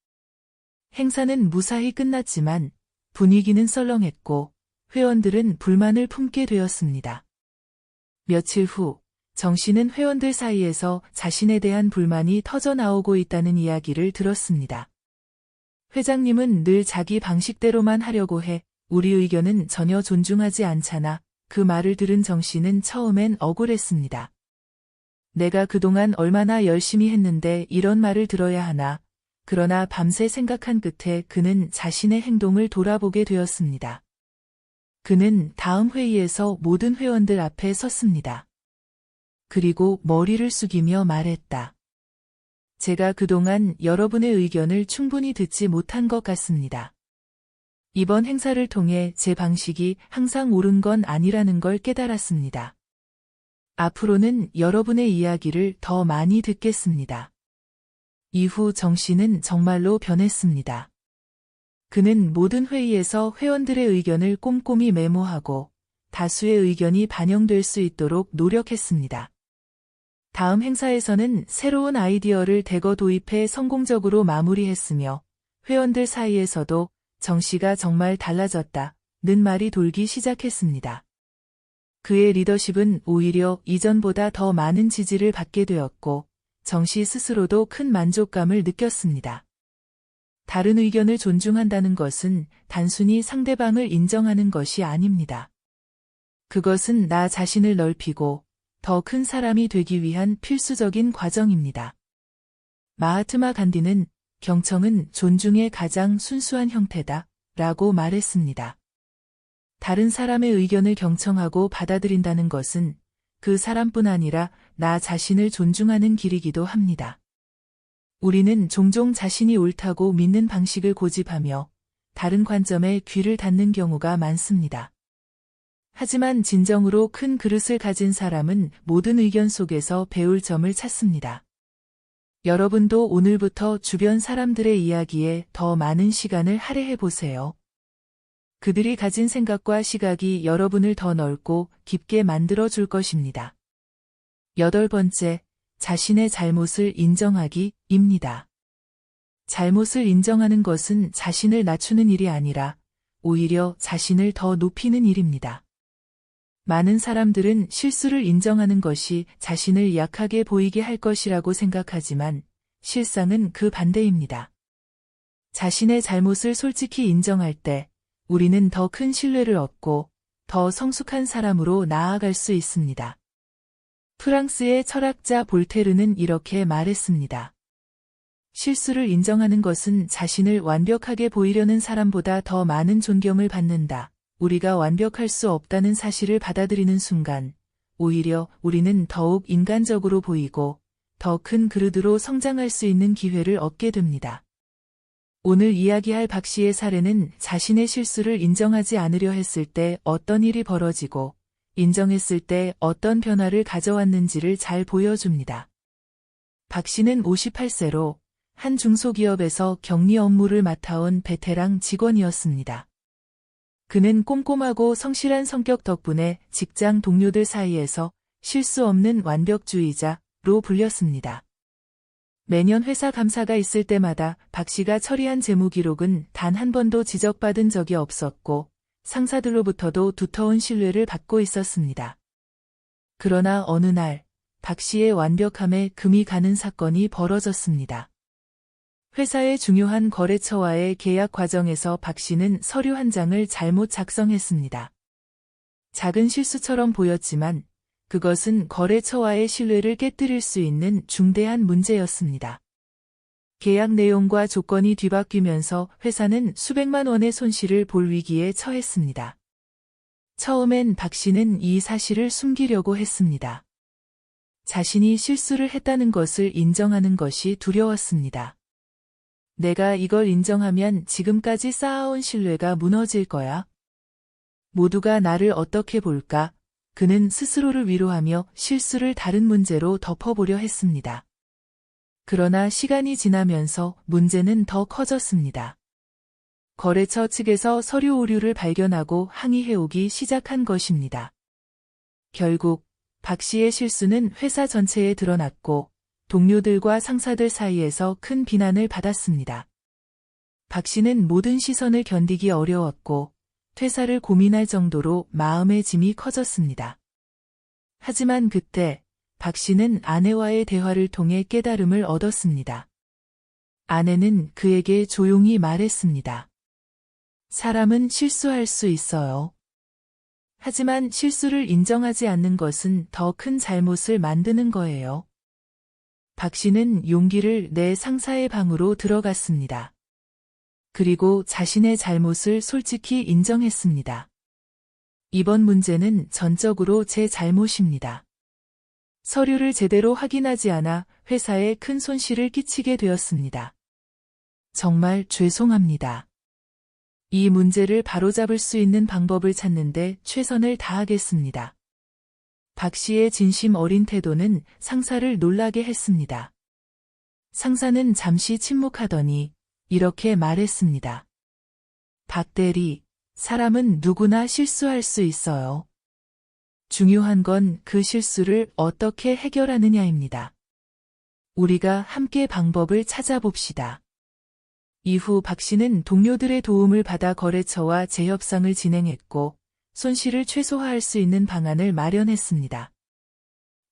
행사는 무사히 끝났지만 분위기는 썰렁했고 회원들은 불만을 품게 되었습니다. 며칠 후, 정 씨는 회원들 사이에서 자신에 대한 불만이 터져나오고 있다는 이야기를 들었습니다. 회장님은 늘 자기 방식대로만 하려고 해 우리 의견은 전혀 존중하지 않잖아. 그 말을 들은 정 씨는 처음엔 억울했습니다. 내가 그동안 얼마나 열심히 했는데 이런 말을 들어야 하나. 그러나 밤새 생각한 끝에 그는 자신의 행동을 돌아보게 되었습니다. 그는 다음 회의에서 모든 회원들 앞에 섰습니다. 그리고 머리를 숙이며 말했다. 제가 그동안 여러분의 의견을 충분히 듣지 못한 것 같습니다. 이번 행사를 통해 제 방식이 항상 옳은 건 아니라는 걸 깨달았습니다. 앞으로는 여러분의 이야기를 더 많이 듣겠습니다. 이후 정 씨는 정말로 변했습니다. 그는 모든 회의에서 회원들의 의견을 꼼꼼히 메모하고 다수의 의견이 반영될 수 있도록 노력했습니다. 다음 행사에서는 새로운 아이디어를 대거 도입해 성공적으로 마무리했으며 회원들 사이에서도 정 씨가 정말 달라졌다는 말이 돌기 시작했습니다. 그의 리더십은 오히려 이전보다 더 많은 지지를 받게 되었고 정 씨 스스로도 큰 만족감을 느꼈습니다. 다른 의견을 존중한다는 것은 단순히 상대방을 인정하는 것이 아닙니다. 그것은 나 자신을 넓히고 더 큰 사람이 되기 위한 필수적인 과정입니다. 마하트마 간디는 경청은 존중의 가장 순수한 형태다 라고 말했습니다. 다른 사람의 의견을 경청하고 받아들인다는 것은 그 사람뿐 아니라 나 자신을 존중하는 길이기도 합니다. 우리는 종종 자신이 옳다고 믿는 방식을 고집하며 다른 관점에 귀를 닫는 경우가 많습니다. 하지만 진정으로 큰 그릇을 가진 사람은 모든 의견 속에서 배울 점을 찾습니다. 여러분도 오늘부터 주변 사람들의 이야기에 더 많은 시간을 할애해 보세요. 그들이 가진 생각과 시각이 여러분을 더 넓고 깊게 만들어 줄 것입니다. 8번째, 자신의 잘못을 인정하기입니다. 잘못을 인정하는 것은 자신을 낮추는 일이 아니라 오히려 자신을 더 높이는 일입니다. 많은 사람들은 실수를 인정하는 것이 자신을 약하게 보이게 할 것이라고 생각하지만 실상은 그 반대입니다. 자신의 잘못을 솔직히 인정할 때 우리는 더 큰 신뢰를 얻고 더 성숙한 사람으로 나아갈 수 있습니다. 프랑스의 철학자 볼테르는 이렇게 말했습니다. 실수를 인정하는 것은 자신을 완벽하게 보이려는 사람보다 더 많은 존경을 받는다. 우리가 완벽할 수 없다는 사실을 받아들이는 순간, 오히려 우리는 더욱 인간적으로 보이고 더 큰 그릇으로 성장할 수 있는 기회를 얻게 됩니다. 오늘 이야기할 박 씨의 사례는 자신의 실수를 인정하지 않으려 했을 때 어떤 일이 벌어지고 인정했을 때 어떤 변화를 가져왔는지를 잘 보여줍니다. 박 씨는 58세로 한 중소기업에서 격리 업무를 맡아온 베테랑 직원이었습니다. 그는 꼼꼼하고 성실한 성격 덕분에 직장 동료들 사이에서 실수 없는 완벽주의자로 불렸습니다. 매년 회사 감사가 있을 때마다 박 씨가 처리한 재무 기록은 단 한 번도 지적받은 적이 없었고 상사들로부터도 두터운 신뢰를 받고 있었습니다. 그러나 어느 날 박 씨의 완벽함에 금이 가는 사건이 벌어졌습니다. 회사의 중요한 거래처와의 계약 과정에서 박 씨는 서류 한 장을 잘못 작성했습니다. 작은 실수처럼 보였지만 그것은 거래처와의 신뢰를 깨뜨릴 수 있는 중대한 문제였습니다. 계약 내용과 조건이 뒤바뀌면서 회사는 수백만 원의 손실을 볼 위기에 처했습니다. 처음엔 박 씨는 이 사실을 숨기려고 했습니다. 자신이 실수를 했다는 것을 인정하는 것이 두려웠습니다. 내가 이걸 인정하면 지금까지 쌓아온 신뢰가 무너질 거야. 모두가 나를 어떻게 볼까? 그는 스스로를 위로하며 실수를 다른 문제로 덮어보려 했습니다. 그러나 시간이 지나면서 문제는 더 커졌습니다. 거래처 측에서 서류 오류를 발견하고 항의해오기 시작한 것입니다. 결국 박 씨의 실수는 회사 전체에 드러났고 동료들과 상사들 사이에서 큰 비난을 받았습니다. 박 씨는 모든 시선을 견디기 어려웠고 퇴사를 고민할 정도로 마음의 짐이 커졌습니다. 하지만 그때 박 씨는 아내와의 대화를 통해 깨달음을 얻었습니다. 아내는 그에게 조용히 말했습니다. 사람은 실수할 수 있어요. 하지만 실수를 인정하지 않는 것은 더 큰 잘못을 만드는 거예요. 박 씨는 용기를 내 상사의 방으로 들어갔습니다. 그리고 자신의 잘못을 솔직히 인정했습니다. 이번 문제는 전적으로 제 잘못입니다. 서류를 제대로 확인하지 않아 회사에 큰 손실을 끼치게 되었습니다. 정말 죄송합니다. 이 문제를 바로잡을 수 있는 방법을 찾는데 최선을 다하겠습니다. 박 씨의 진심 어린 태도는 상사를 놀라게 했습니다. 상사는 잠시 침묵하더니 이렇게 말했습니다. 박 대리, 사람은 누구나 실수할 수 있어요. 중요한 건 그 실수를 어떻게 해결하느냐입니다. 우리가 함께 방법을 찾아봅시다. 이후 박 씨는 동료들의 도움을 받아 거래처와 재협상을 진행했고 손실을 최소화할 수 있는 방안을 마련했습니다.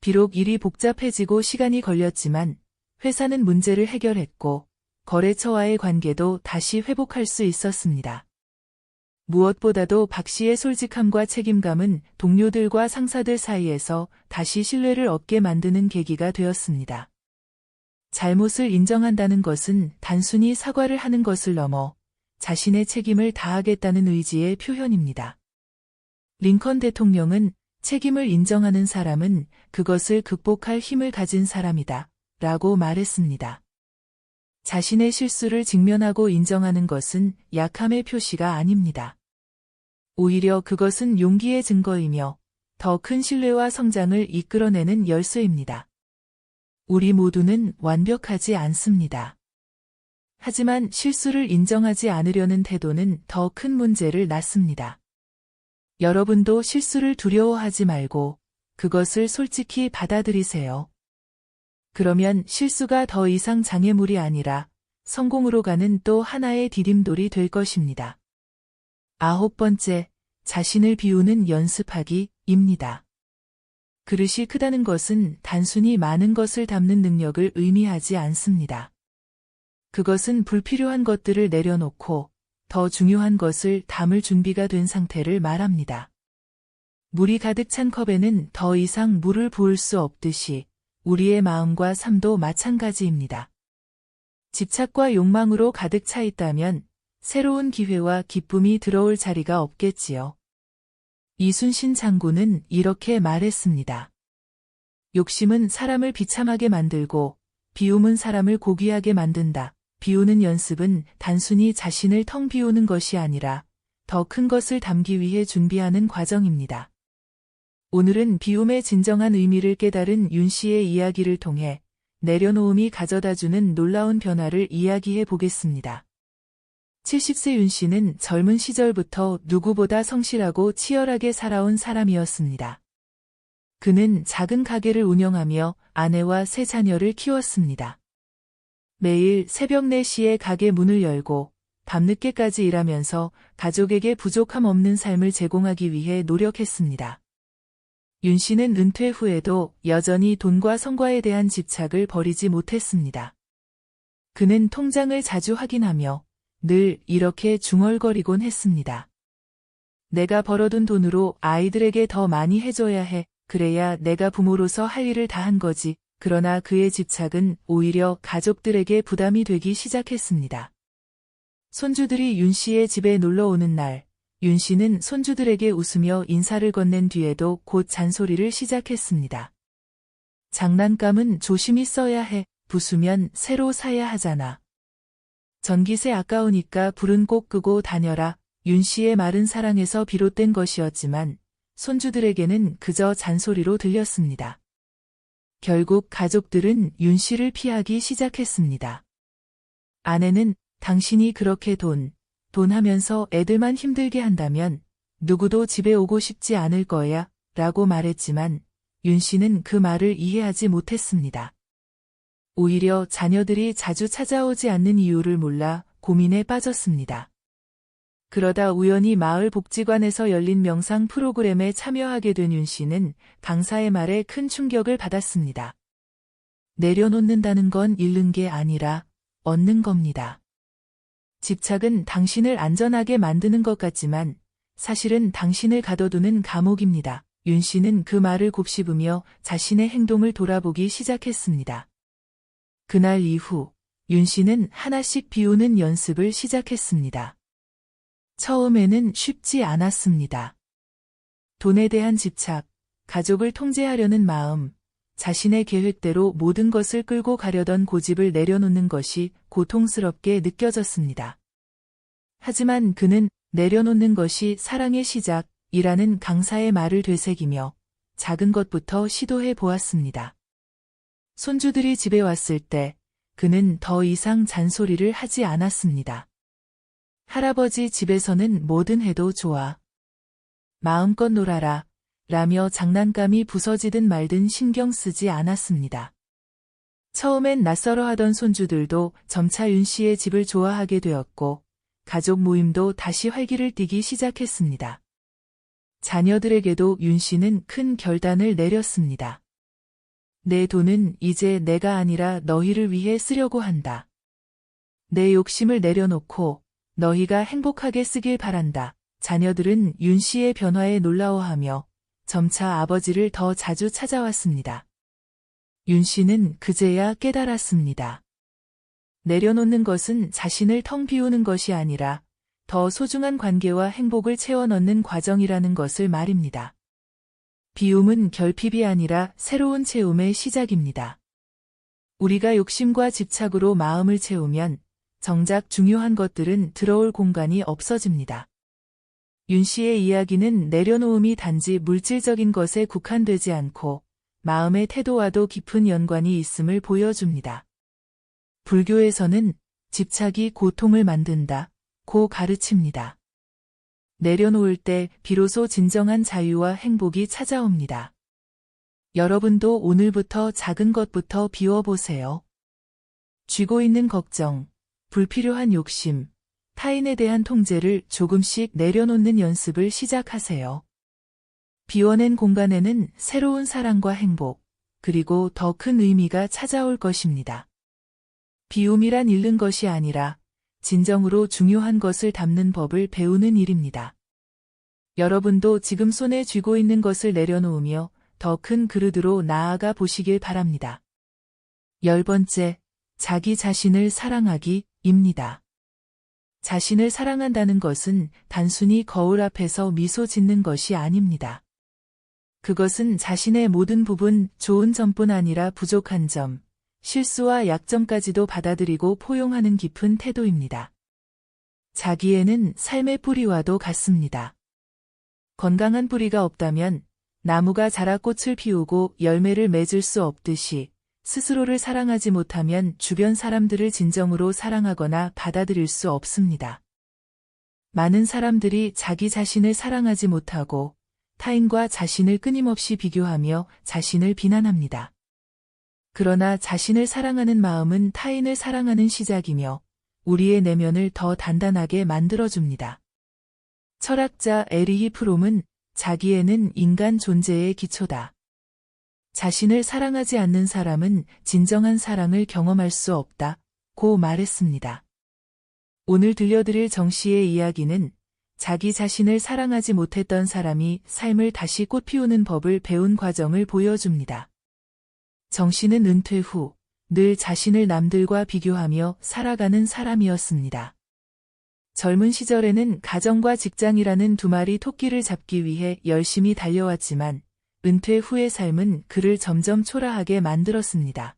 비록 일이 복잡해지고 시간이 걸렸지만 회사는 문제를 해결했고 거래처와의 관계도 다시 회복할 수 있었습니다. 무엇보다도 박 씨의 솔직함과 책임감은 동료들과 상사들 사이에서 다시 신뢰를 얻게 만드는 계기가 되었습니다. 잘못을 인정한다는 것은 단순히 사과를 하는 것을 넘어 자신의 책임을 다하겠다는 의지의 표현입니다. 링컨 대통령은 책임을 인정하는 사람은 그것을 극복할 힘을 가진 사람이다 라고 말했습니다. 자신의 실수를 직면하고 인정하는 것은 약함의 표시가 아닙니다. 오히려 그것은 용기의 증거이며 더 큰 신뢰와 성장을 이끌어내는 열쇠입니다. 우리 모두는 완벽하지 않습니다. 하지만 실수를 인정하지 않으려는 태도는 더 큰 문제를 낳습니다. 여러분도 실수를 두려워하지 말고 그것을 솔직히 받아들이세요. 그러면 실수가 더 이상 장애물이 아니라 성공으로 가는 또 하나의 디딤돌이 될 것입니다. 9번째, 자신을 비우는 연습하기입니다. 그릇이 크다는 것은 단순히 많은 것을 담는 능력을 의미하지 않습니다. 그것은 불필요한 것들을 내려놓고 더 중요한 것을 담을 준비가 된 상태를 말합니다. 물이 가득 찬 컵에는 더 이상 물을 부을 수 없듯이 우리의 마음과 삶도 마찬가지입니다. 집착과 욕망으로 가득 차 있다면 새로운 기회와 기쁨이 들어올 자리가 없겠지요. 이순신 장군은 이렇게 말했습니다. 욕심은 사람을 비참하게 만들고 비움은 사람을 고귀하게 만든다. 비우는 연습은 단순히 자신을 텅 비우는 것이 아니라 더 큰 것을 담기 위해 준비하는 과정입니다. 오늘은 비움의 진정한 의미를 깨달은 윤 씨의 이야기를 통해 내려놓음이 가져다주는 놀라운 변화를 이야기해 보겠습니다. 70세 윤 씨는 젊은 시절부터 누구보다 성실하고 치열하게 살아온 사람이었습니다. 그는 작은 가게를 운영하며 아내와 세 자녀를 키웠습니다. 매일 새벽 4시에 가게 문을 열고 밤늦게까지 일하면서 가족에게 부족함 없는 삶을 제공하기 위해 노력했습니다. 윤 씨는 은퇴 후에도 여전히 돈과 성과에 대한 집착을 버리지 못했습니다. 그는 통장을 자주 확인하며 늘 이렇게 중얼거리곤 했습니다. 내가 벌어둔 돈으로 아이들에게 더 많이 해줘야 해. 그래야 내가 부모로서 할 일을 다 한 거지. 그러나 그의 집착은 오히려 가족들에게 부담이 되기 시작했습니다. 손주들이 윤 씨의 집에 놀러 오는 날, 윤 씨는 손주들에게 웃으며 인사를 건넨 뒤에도 곧 잔소리를 시작했습니다. 장난감은 조심히 써야 해. 부수면 새로 사야 하잖아. 전기세 아까우니까 불은 꼭 끄고 다녀라. 윤 씨의 말은 사랑에서 비롯된 것이었지만 손주들에게는 그저 잔소리로 들렸습니다. 결국 가족들은 윤 씨를 피하기 시작했습니다. 아내는 당신이 그렇게 돈 하면서 애들만 힘들게 한다면 누구도 집에 오고 싶지 않을 거야 라고 말했지만 윤 씨는 그 말을 이해하지 못했습니다. 오히려 자녀들이 자주 찾아오지 않는 이유를 몰라 고민에 빠졌습니다. 그러다 우연히 마을 복지관에서 열린 명상 프로그램에 참여하게 된 윤 씨는 강사의 말에 큰 충격을 받았습니다. 내려놓는다는 건 잃는 게 아니라 얻는 겁니다. 집착은 당신을 안전하게 만드는 것 같지만 사실은 당신을 가둬두는 감옥입니다. 윤 씨는 그 말을 곱씹으며 자신의 행동을 돌아보기 시작했습니다. 그날 이후 윤 씨는 하나씩 비우는 연습을 시작했습니다. 처음에는 쉽지 않았습니다. 돈에 대한 집착, 가족을 통제하려는 마음, 자신의 계획대로 모든 것을 끌고 가려던 고집을 내려놓는 것이 고통스럽게 느껴졌습니다. 하지만 그는 내려놓는 것이 사랑의 시작이라는 강사의 말을 되새기며 작은 것부터 시도해 보았습니다. 손주들이 집에 왔을 때 그는 더 이상 잔소리를 하지 않았습니다. 할아버지 집에서는 뭐든 해도 좋아. 마음껏 놀아라. 라며 장난감이 부서지든 말든 신경 쓰지 않았습니다. 처음엔 낯설어 하던 손주들도 점차 윤 씨의 집을 좋아하게 되었고 가족 모임도 다시 활기를 띠기 시작했습니다. 자녀들에게도 윤 씨는 큰 결단을 내렸습니다. 내 돈은 이제 내가 아니라 너희를 위해 쓰려고 한다. 내 욕심을 내려놓고 너희가 행복하게 쓰길 바란다. 자녀들은 윤 씨의 변화에 놀라워하며 점차 아버지를 더 자주 찾아왔습니다. 윤 씨는 그제야 깨달았습니다. 내려놓는 것은 자신을 텅 비우는 것이 아니라 더 소중한 관계와 행복을 채워 넣는 과정이라는 것을 말입니다. 비움은 결핍이 아니라 새로운 채움의 시작입니다. 우리가 욕심과 집착으로 마음을 채우면 정작 중요한 것들은 들어올 공간이 없어집니다. 윤 씨의 이야기는 내려놓음이 단지 물질적인 것에 국한되지 않고 마음의 태도와도 깊은 연관이 있음을 보여줍니다. 불교에서는 집착이 고통을 만든다고 가르칩니다. 내려놓을 때 비로소 진정한 자유와 행복이 찾아옵니다. 여러분도 오늘부터 작은 것부터 비워보세요. 쥐고 있는 걱정, 불필요한 욕심, 타인에 대한 통제를 조금씩 내려놓는 연습을 시작하세요. 비워낸 공간에는 새로운 사랑과 행복, 그리고 더 큰 의미가 찾아올 것입니다. 비움이란 잃는 것이 아니라 진정으로 중요한 것을 담는 법을 배우는 일입니다. 여러분도 지금 손에 쥐고 있는 것을 내려놓으며 더 큰 그릇으로 나아가 보시길 바랍니다. 10번째, 자기 자신을 사랑하기입니다. 자신을 사랑한다는 것은 단순히 거울 앞에서 미소 짓는 것이 아닙니다. 그것은 자신의 모든 부분, 좋은 점뿐 아니라 부족한 점, 실수와 약점까지도 받아들이고 포용하는 깊은 태도입니다. 자기애는 삶의 뿌리와도 같습니다. 건강한 뿌리가 없다면 나무가 자라 꽃을 피우고 열매를 맺을 수 없듯이 스스로를 사랑하지 못하면 주변 사람들을 진정으로 사랑하거나 받아들일 수 없습니다. 많은 사람들이 자기 자신을 사랑하지 못하고 타인과 자신을 끊임없이 비교하며 자신을 비난합니다. 그러나 자신을 사랑하는 마음은 타인을 사랑하는 시작이며 우리의 내면을 더 단단하게 만들어줍니다. 철학자 에리히 프롬은 자기애는 인간 존재의 기초다. 자신을 사랑하지 않는 사람은 진정한 사랑을 경험할 수 없다. 고 말했습니다. 오늘 들려드릴 정씨의 이야기는 자기 자신을 사랑하지 못했던 사람이 삶을 다시 꽃피우는 법을 배운 과정을 보여줍니다. 정씨는 은퇴 후 늘 자신을 남들과 비교하며 살아가는 사람이었습니다. 젊은 시절에는 가정과 직장이라는 두 마리 토끼를 잡기 위해 열심히 달려왔지만 은퇴 후의 삶은 그를 점점 초라하게 만들었습니다.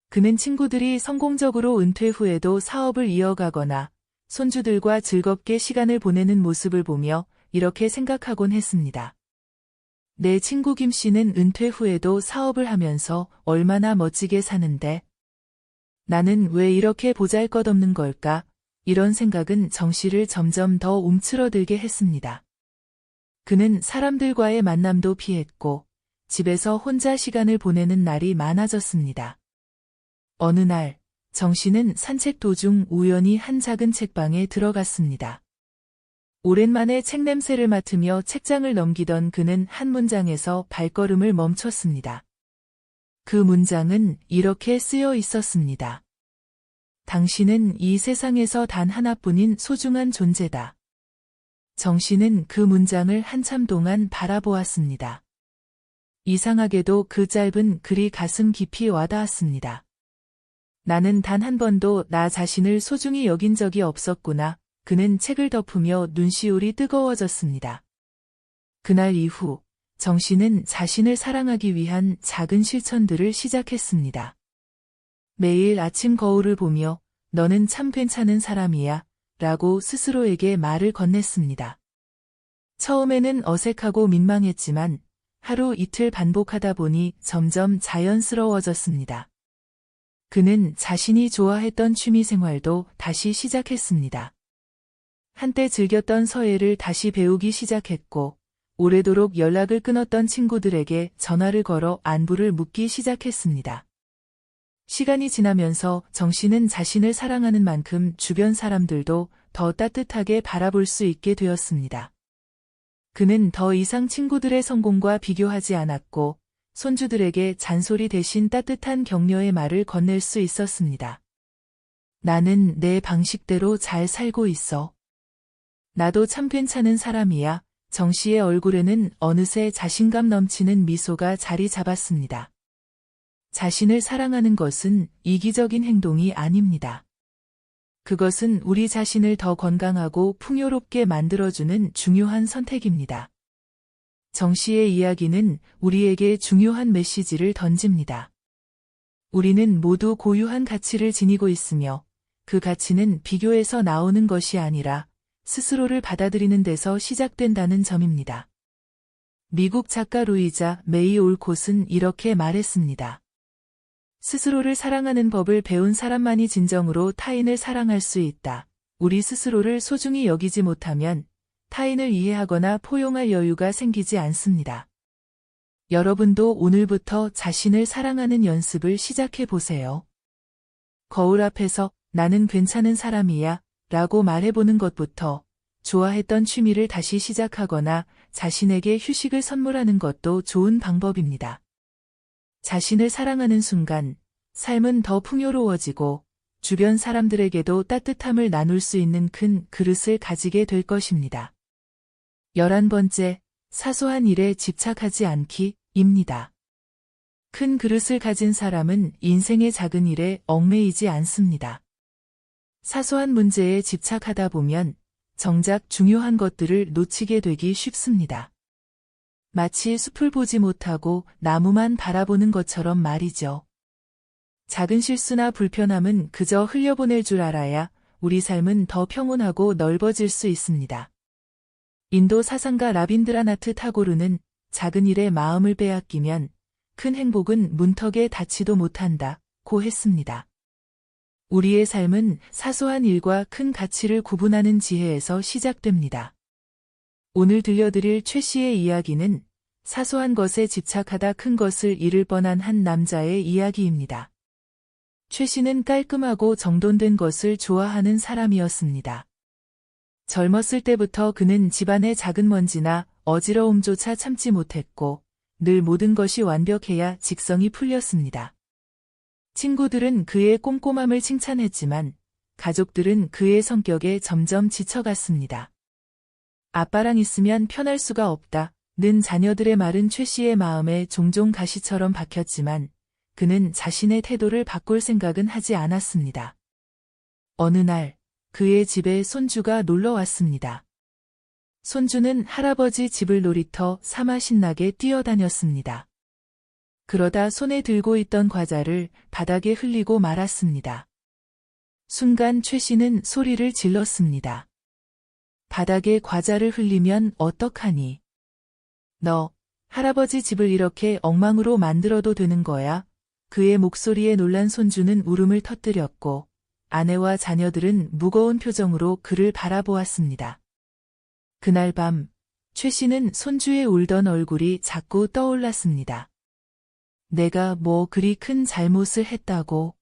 그는 친구들이 성공적으로 은퇴 후에도 사업을 이어가거나 손주들과 즐겁게 시간을 보내는 모습을 보며 이렇게 생각하곤 했습니다. 내 친구 김 씨는 은퇴 후에도 사업을 하면서 얼마나 멋지게 사는데 나는 왜 이렇게 보잘것없는 걸까? 이런 생각은 정 씨를 점점 더 움츠러들게 했습니다. 그는 사람들과의 만남도 피했고 집에서 혼자 시간을 보내는 날이 많아졌습니다. 어느 날 정 씨는 산책 도중 우연히 한 작은 책방에 들어갔습니다. 오랜만에 책 냄새를 맡으며 책장을 넘기던 그는 한 문장에서 발걸음을 멈췄습니다. 그 문장은 이렇게 쓰여 있었습니다. 당신은 이 세상에서 단 하나뿐인 소중한 존재다. 정 씨는 그 문장을 한참 동안 바라보았습니다. 이상하게도 그 짧은 글이 가슴 깊이 와닿았습니다. 나는 단 한 번도 나 자신을 소중히 여긴 적이 없었구나. 그는 책을 덮으며 눈시울이 뜨거워졌습니다. 그날 이후 정 씨는 자신을 사랑하기 위한 작은 실천들을 시작했습니다. 매일 아침 거울을 보며 너는 참 괜찮은 사람이야 라고 스스로에게 말을 건넸습니다. 처음에는 어색하고 민망했지만 하루 이틀 반복하다 보니 점점 자연스러워졌습니다. 그는 자신이 좋아했던 취미 생활도 다시 시작했습니다. 한때 즐겼던 서예를 다시 배우기 시작했고 오래도록 연락을 끊었던 친구들에게 전화를 걸어 안부를 묻기 시작했습니다. 시간이 지나면서 정 씨는 자신을 사랑하는 만큼 주변 사람들도 더 따뜻하게 바라볼 수 있게 되었습니다. 그는 더 이상 친구들의 성공과 비교하지 않았고 손주들에게 잔소리 대신 따뜻한 격려의 말을 건넬 수 있었습니다. 나는 내 방식대로 잘 살고 있어. 나도 참 괜찮은 사람이야. 정 씨의 얼굴에는 어느새 자신감 넘치는 미소가 자리 잡았습니다. 자신을 사랑하는 것은 이기적인 행동이 아닙니다. 그것은 우리 자신을 더 건강하고 풍요롭게 만들어주는 중요한 선택입니다. 정 씨의 이야기는 우리에게 중요한 메시지를 던집니다. 우리는 모두 고유한 가치를 지니고 있으며 그 가치는 비교에서 나오는 것이 아니라 스스로를 받아들이는 데서 시작된다는 점입니다. 미국 작가 루이자 메이 올콧은 이렇게 말했습니다. 스스로를 사랑하는 법을 배운 사람만이 진정으로 타인을 사랑할 수 있다. 우리 스스로를 소중히 여기지 못하면 타인을 이해하거나 포용할 여유가 생기지 않습니다. 여러분도 오늘부터 자신을 사랑하는 연습을 시작해 보세요. 거울 앞에서 나는 괜찮은 사람이야 라고 말해보는 것부터 좋아했던 취미를 다시 시작하거나 자신에게 휴식을 선물하는 것도 좋은 방법입니다. 자신을 사랑하는 순간 삶은 더 풍요로워지고 주변 사람들에게도 따뜻함을 나눌 수 있는 큰 그릇을 가지게 될 것입니다. 11번째, 사소한 일에 집착하지 않기입니다. 큰 그릇을 가진 사람은 인생의 작은 일에 얽매이지 않습니다. 사소한 문제에 집착하다 보면 정작 중요한 것들을 놓치게 되기 쉽습니다. 마치 숲을 보지 못하고 나무만 바라보는 것처럼 말이죠. 작은 실수나 불편함은 그저 흘려보낼 줄 알아야 우리 삶은 더 평온하고 넓어질 수 있습니다. 인도 사상가 라빈드라나트 타고르는 작은 일에 마음을 빼앗기면 큰 행복은 문턱에 닿지도 못한다고 했습니다. 우리의 삶은 사소한 일과 큰 가치를 구분하는 지혜에서 시작됩니다. 오늘 들려드릴 최 씨의 이야기는 사소한 것에 집착하다 큰 것을 잃을 뻔한 한 남자의 이야기입니다. 최 씨는 깔끔하고 정돈된 것을 좋아하는 사람이었습니다. 젊었을 때부터 그는 집안의 작은 먼지나 어지러움조차 참지 못했고 늘 모든 것이 완벽해야 직성이 풀렸습니다. 친구들은 그의 꼼꼼함을 칭찬했지만 가족들은 그의 성격에 점점 지쳐갔습니다. 아빠랑 있으면 편할 수가 없다. 는 자녀들의 말은 최 씨의 마음에 종종 가시처럼 박혔지만 그는 자신의 태도를 바꿀 생각은 하지 않았습니다. 어느 날 그의 집에 손주가 놀러 왔습니다. 손주는 할아버지 집을 놀이터 삼아 신나게 뛰어다녔습니다. 그러다 손에 들고 있던 과자를 바닥에 흘리고 말았습니다. 순간 최 씨는 소리를 질렀습니다. 바닥에 과자를 흘리면 어떡하니? 너, 할아버지 집을 이렇게 엉망으로 만들어도 되는 거야? 그의 목소리에 놀란 손주는 울음을 터뜨렸고 아내와 자녀들은 무거운 표정으로 그를 바라보았습니다. 그날 밤, 최 씨는 손주의 울던 얼굴이 자꾸 떠올랐습니다. 내가 뭐 그리 큰 잘못을 했다고?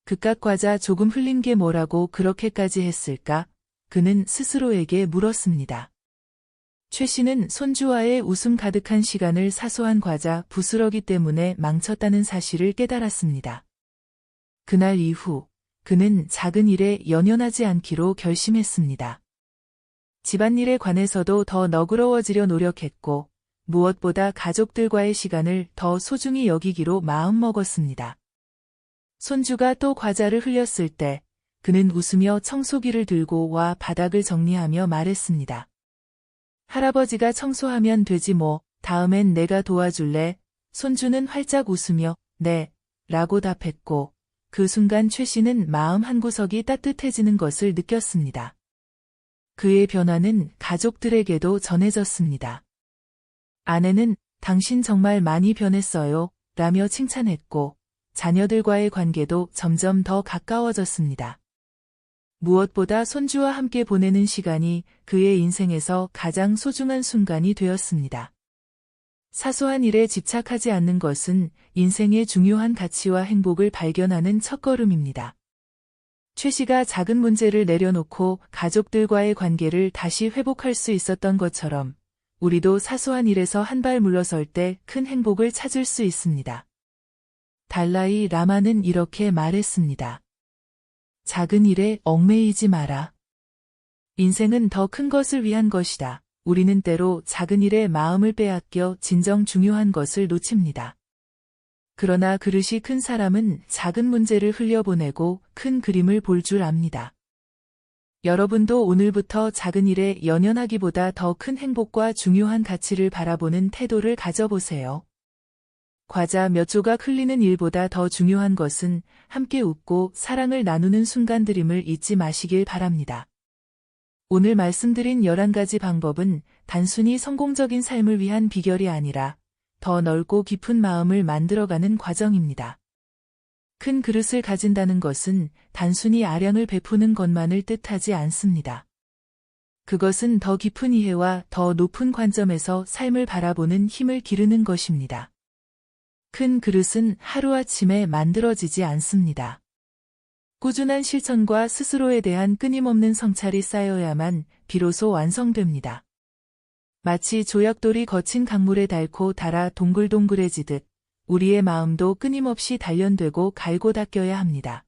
그깟 과자 조금 흘린 게 뭐라고 그렇게까지 했을까? 그는 스스로에게 물었습니다. 최 씨는 손주와의 웃음 가득한 시간을 사소한 과자 부스러기 때문에 망쳤다는 사실을 깨달았습니다. 그날 이후 그는 작은 일에 연연하지 않기로 결심했습니다. 집안일에 관해서도 더 너그러워지려 노력했고 무엇보다 가족들과의 시간을 더 소중히 여기기로 마음먹었습니다. 손주가 또 과자를 흘렸을 때 그는 웃으며 청소기를 들고 와 바닥을 정리하며 말했습니다. 할아버지가 청소하면 되지 뭐, 다음엔 내가 도와줄래? 손주는 활짝 웃으며 네, 라고 답했고 그 순간 최 씨는 마음 한구석이 따뜻해지는 것을 느꼈습니다. 그의 변화는 가족들에게도 전해졌습니다. 아내는 당신 정말 많이 변했어요, 라며 칭찬했고 자녀들과의 관계도 점점 더 가까워졌습니다. 무엇보다 손주와 함께 보내는 시간이 그의 인생에서 가장 소중한 순간이 되었습니다. 사소한 일에 집착하지 않는 것은 인생의 중요한 가치와 행복을 발견하는 첫걸음입니다. 최 씨가 작은 문제를 내려놓고 가족들과의 관계를 다시 회복할 수 있었던 것처럼 우리도 사소한 일에서 한 발 물러설 때 큰 행복을 찾을 수 있습니다. 달라이 라마는 이렇게 말했습니다. 작은 일에 얽매이지 마라. 인생은 더 큰 것을 위한 것이다. 우리는 때로 작은 일에 마음을 빼앗겨 진정 중요한 것을 놓칩니다. 그러나 그릇이 큰 사람은 작은 문제를 흘려보내고 큰 그림을 볼 줄 압니다. 여러분도 오늘부터 작은 일에 연연하기보다 더 큰 행복과 중요한 가치를 바라보는 태도를 가져보세요. 과자 몇 조각 흘리는 일보다 더 중요한 것은 함께 웃고 사랑을 나누는 순간들임을 잊지 마시길 바랍니다. 오늘 말씀드린 11가지 방법은 단순히 성공적인 삶을 위한 비결이 아니라 더 넓고 깊은 마음을 만들어가는 과정입니다. 큰 그릇을 가진다는 것은 단순히 아량을 베푸는 것만을 뜻하지 않습니다. 그것은 더 깊은 이해와 더 높은 관점에서 삶을 바라보는 힘을 기르는 것입니다. 큰 그릇은 하루아침에 만들어지지 않습니다. 꾸준한 실천과 스스로에 대한 끊임없는 성찰이 쌓여야만 비로소 완성됩니다. 마치 조약돌이 거친 강물에 닳고 닳아 동글동글해지듯 우리의 마음도 끊임없이 단련되고 갈고 닦여야 합니다.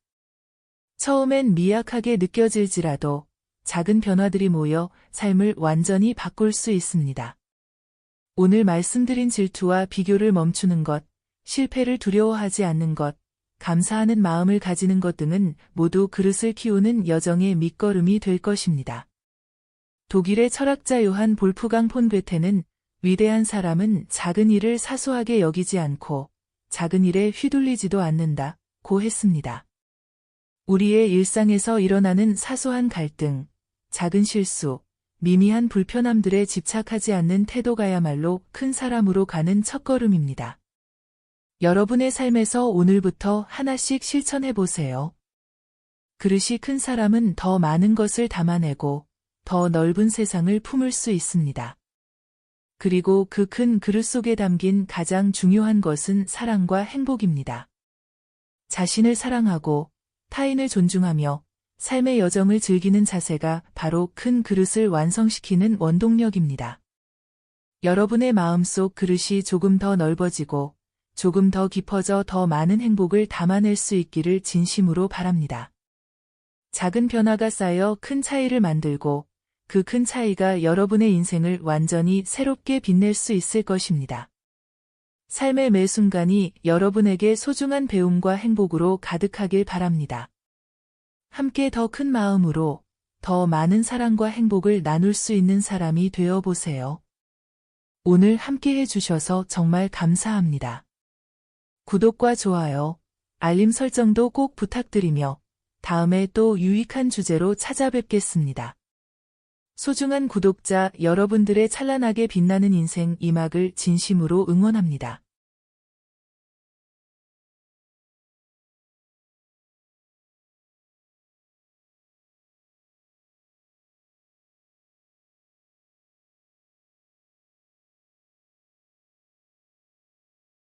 처음엔 미약하게 느껴질지라도 작은 변화들이 모여 삶을 완전히 바꿀 수 있습니다. 오늘 말씀드린 질투와 비교를 멈추는 것, 실패를 두려워하지 않는 것, 감사하는 마음을 가지는 것 등은 모두 그릇을 키우는 여정의 밑거름이 될 것입니다. 독일의 철학자 요한 볼프강 폰 괴테는 위대한 사람은 작은 일을 사소하게 여기지 않고 작은 일에 휘둘리지도 않는다고 했습니다. 우리의 일상에서 일어나는 사소한 갈등, 작은 실수, 미미한 불편함들에 집착하지 않는 태도가야말로 큰 사람으로 가는 첫걸음입니다. 여러분의 삶에서 오늘부터 하나씩 실천해 보세요. 그릇이 큰 사람은 더 많은 것을 담아내고 더 넓은 세상을 품을 수 있습니다. 그리고 그 큰 그릇 속에 담긴 가장 중요한 것은 사랑과 행복입니다. 자신을 사랑하고 타인을 존중하며 삶의 여정을 즐기는 자세가 바로 큰 그릇을 완성시키는 원동력입니다. 여러분의 마음속 그릇이 조금 더 넓어지고 조금 더 깊어져 더 많은 행복을 담아낼 수 있기를 진심으로 바랍니다. 작은 변화가 쌓여 큰 차이를 만들고 그 큰 차이가 여러분의 인생을 완전히 새롭게 빛낼 수 있을 것입니다. 삶의 매 순간이 여러분에게 소중한 배움과 행복으로 가득하길 바랍니다. 함께 더 큰 마음으로 더 많은 사랑과 행복을 나눌 수 있는 사람이 되어 보세요. 오늘 함께 해주셔서 정말 감사합니다. 구독과 좋아요, 알림 설정도 꼭 부탁드리며 다음에 또 유익한 주제로 찾아뵙겠습니다. 소중한 구독자 여러분들의 찬란하게 빛나는 인생 이막을 진심으로 응원합니다.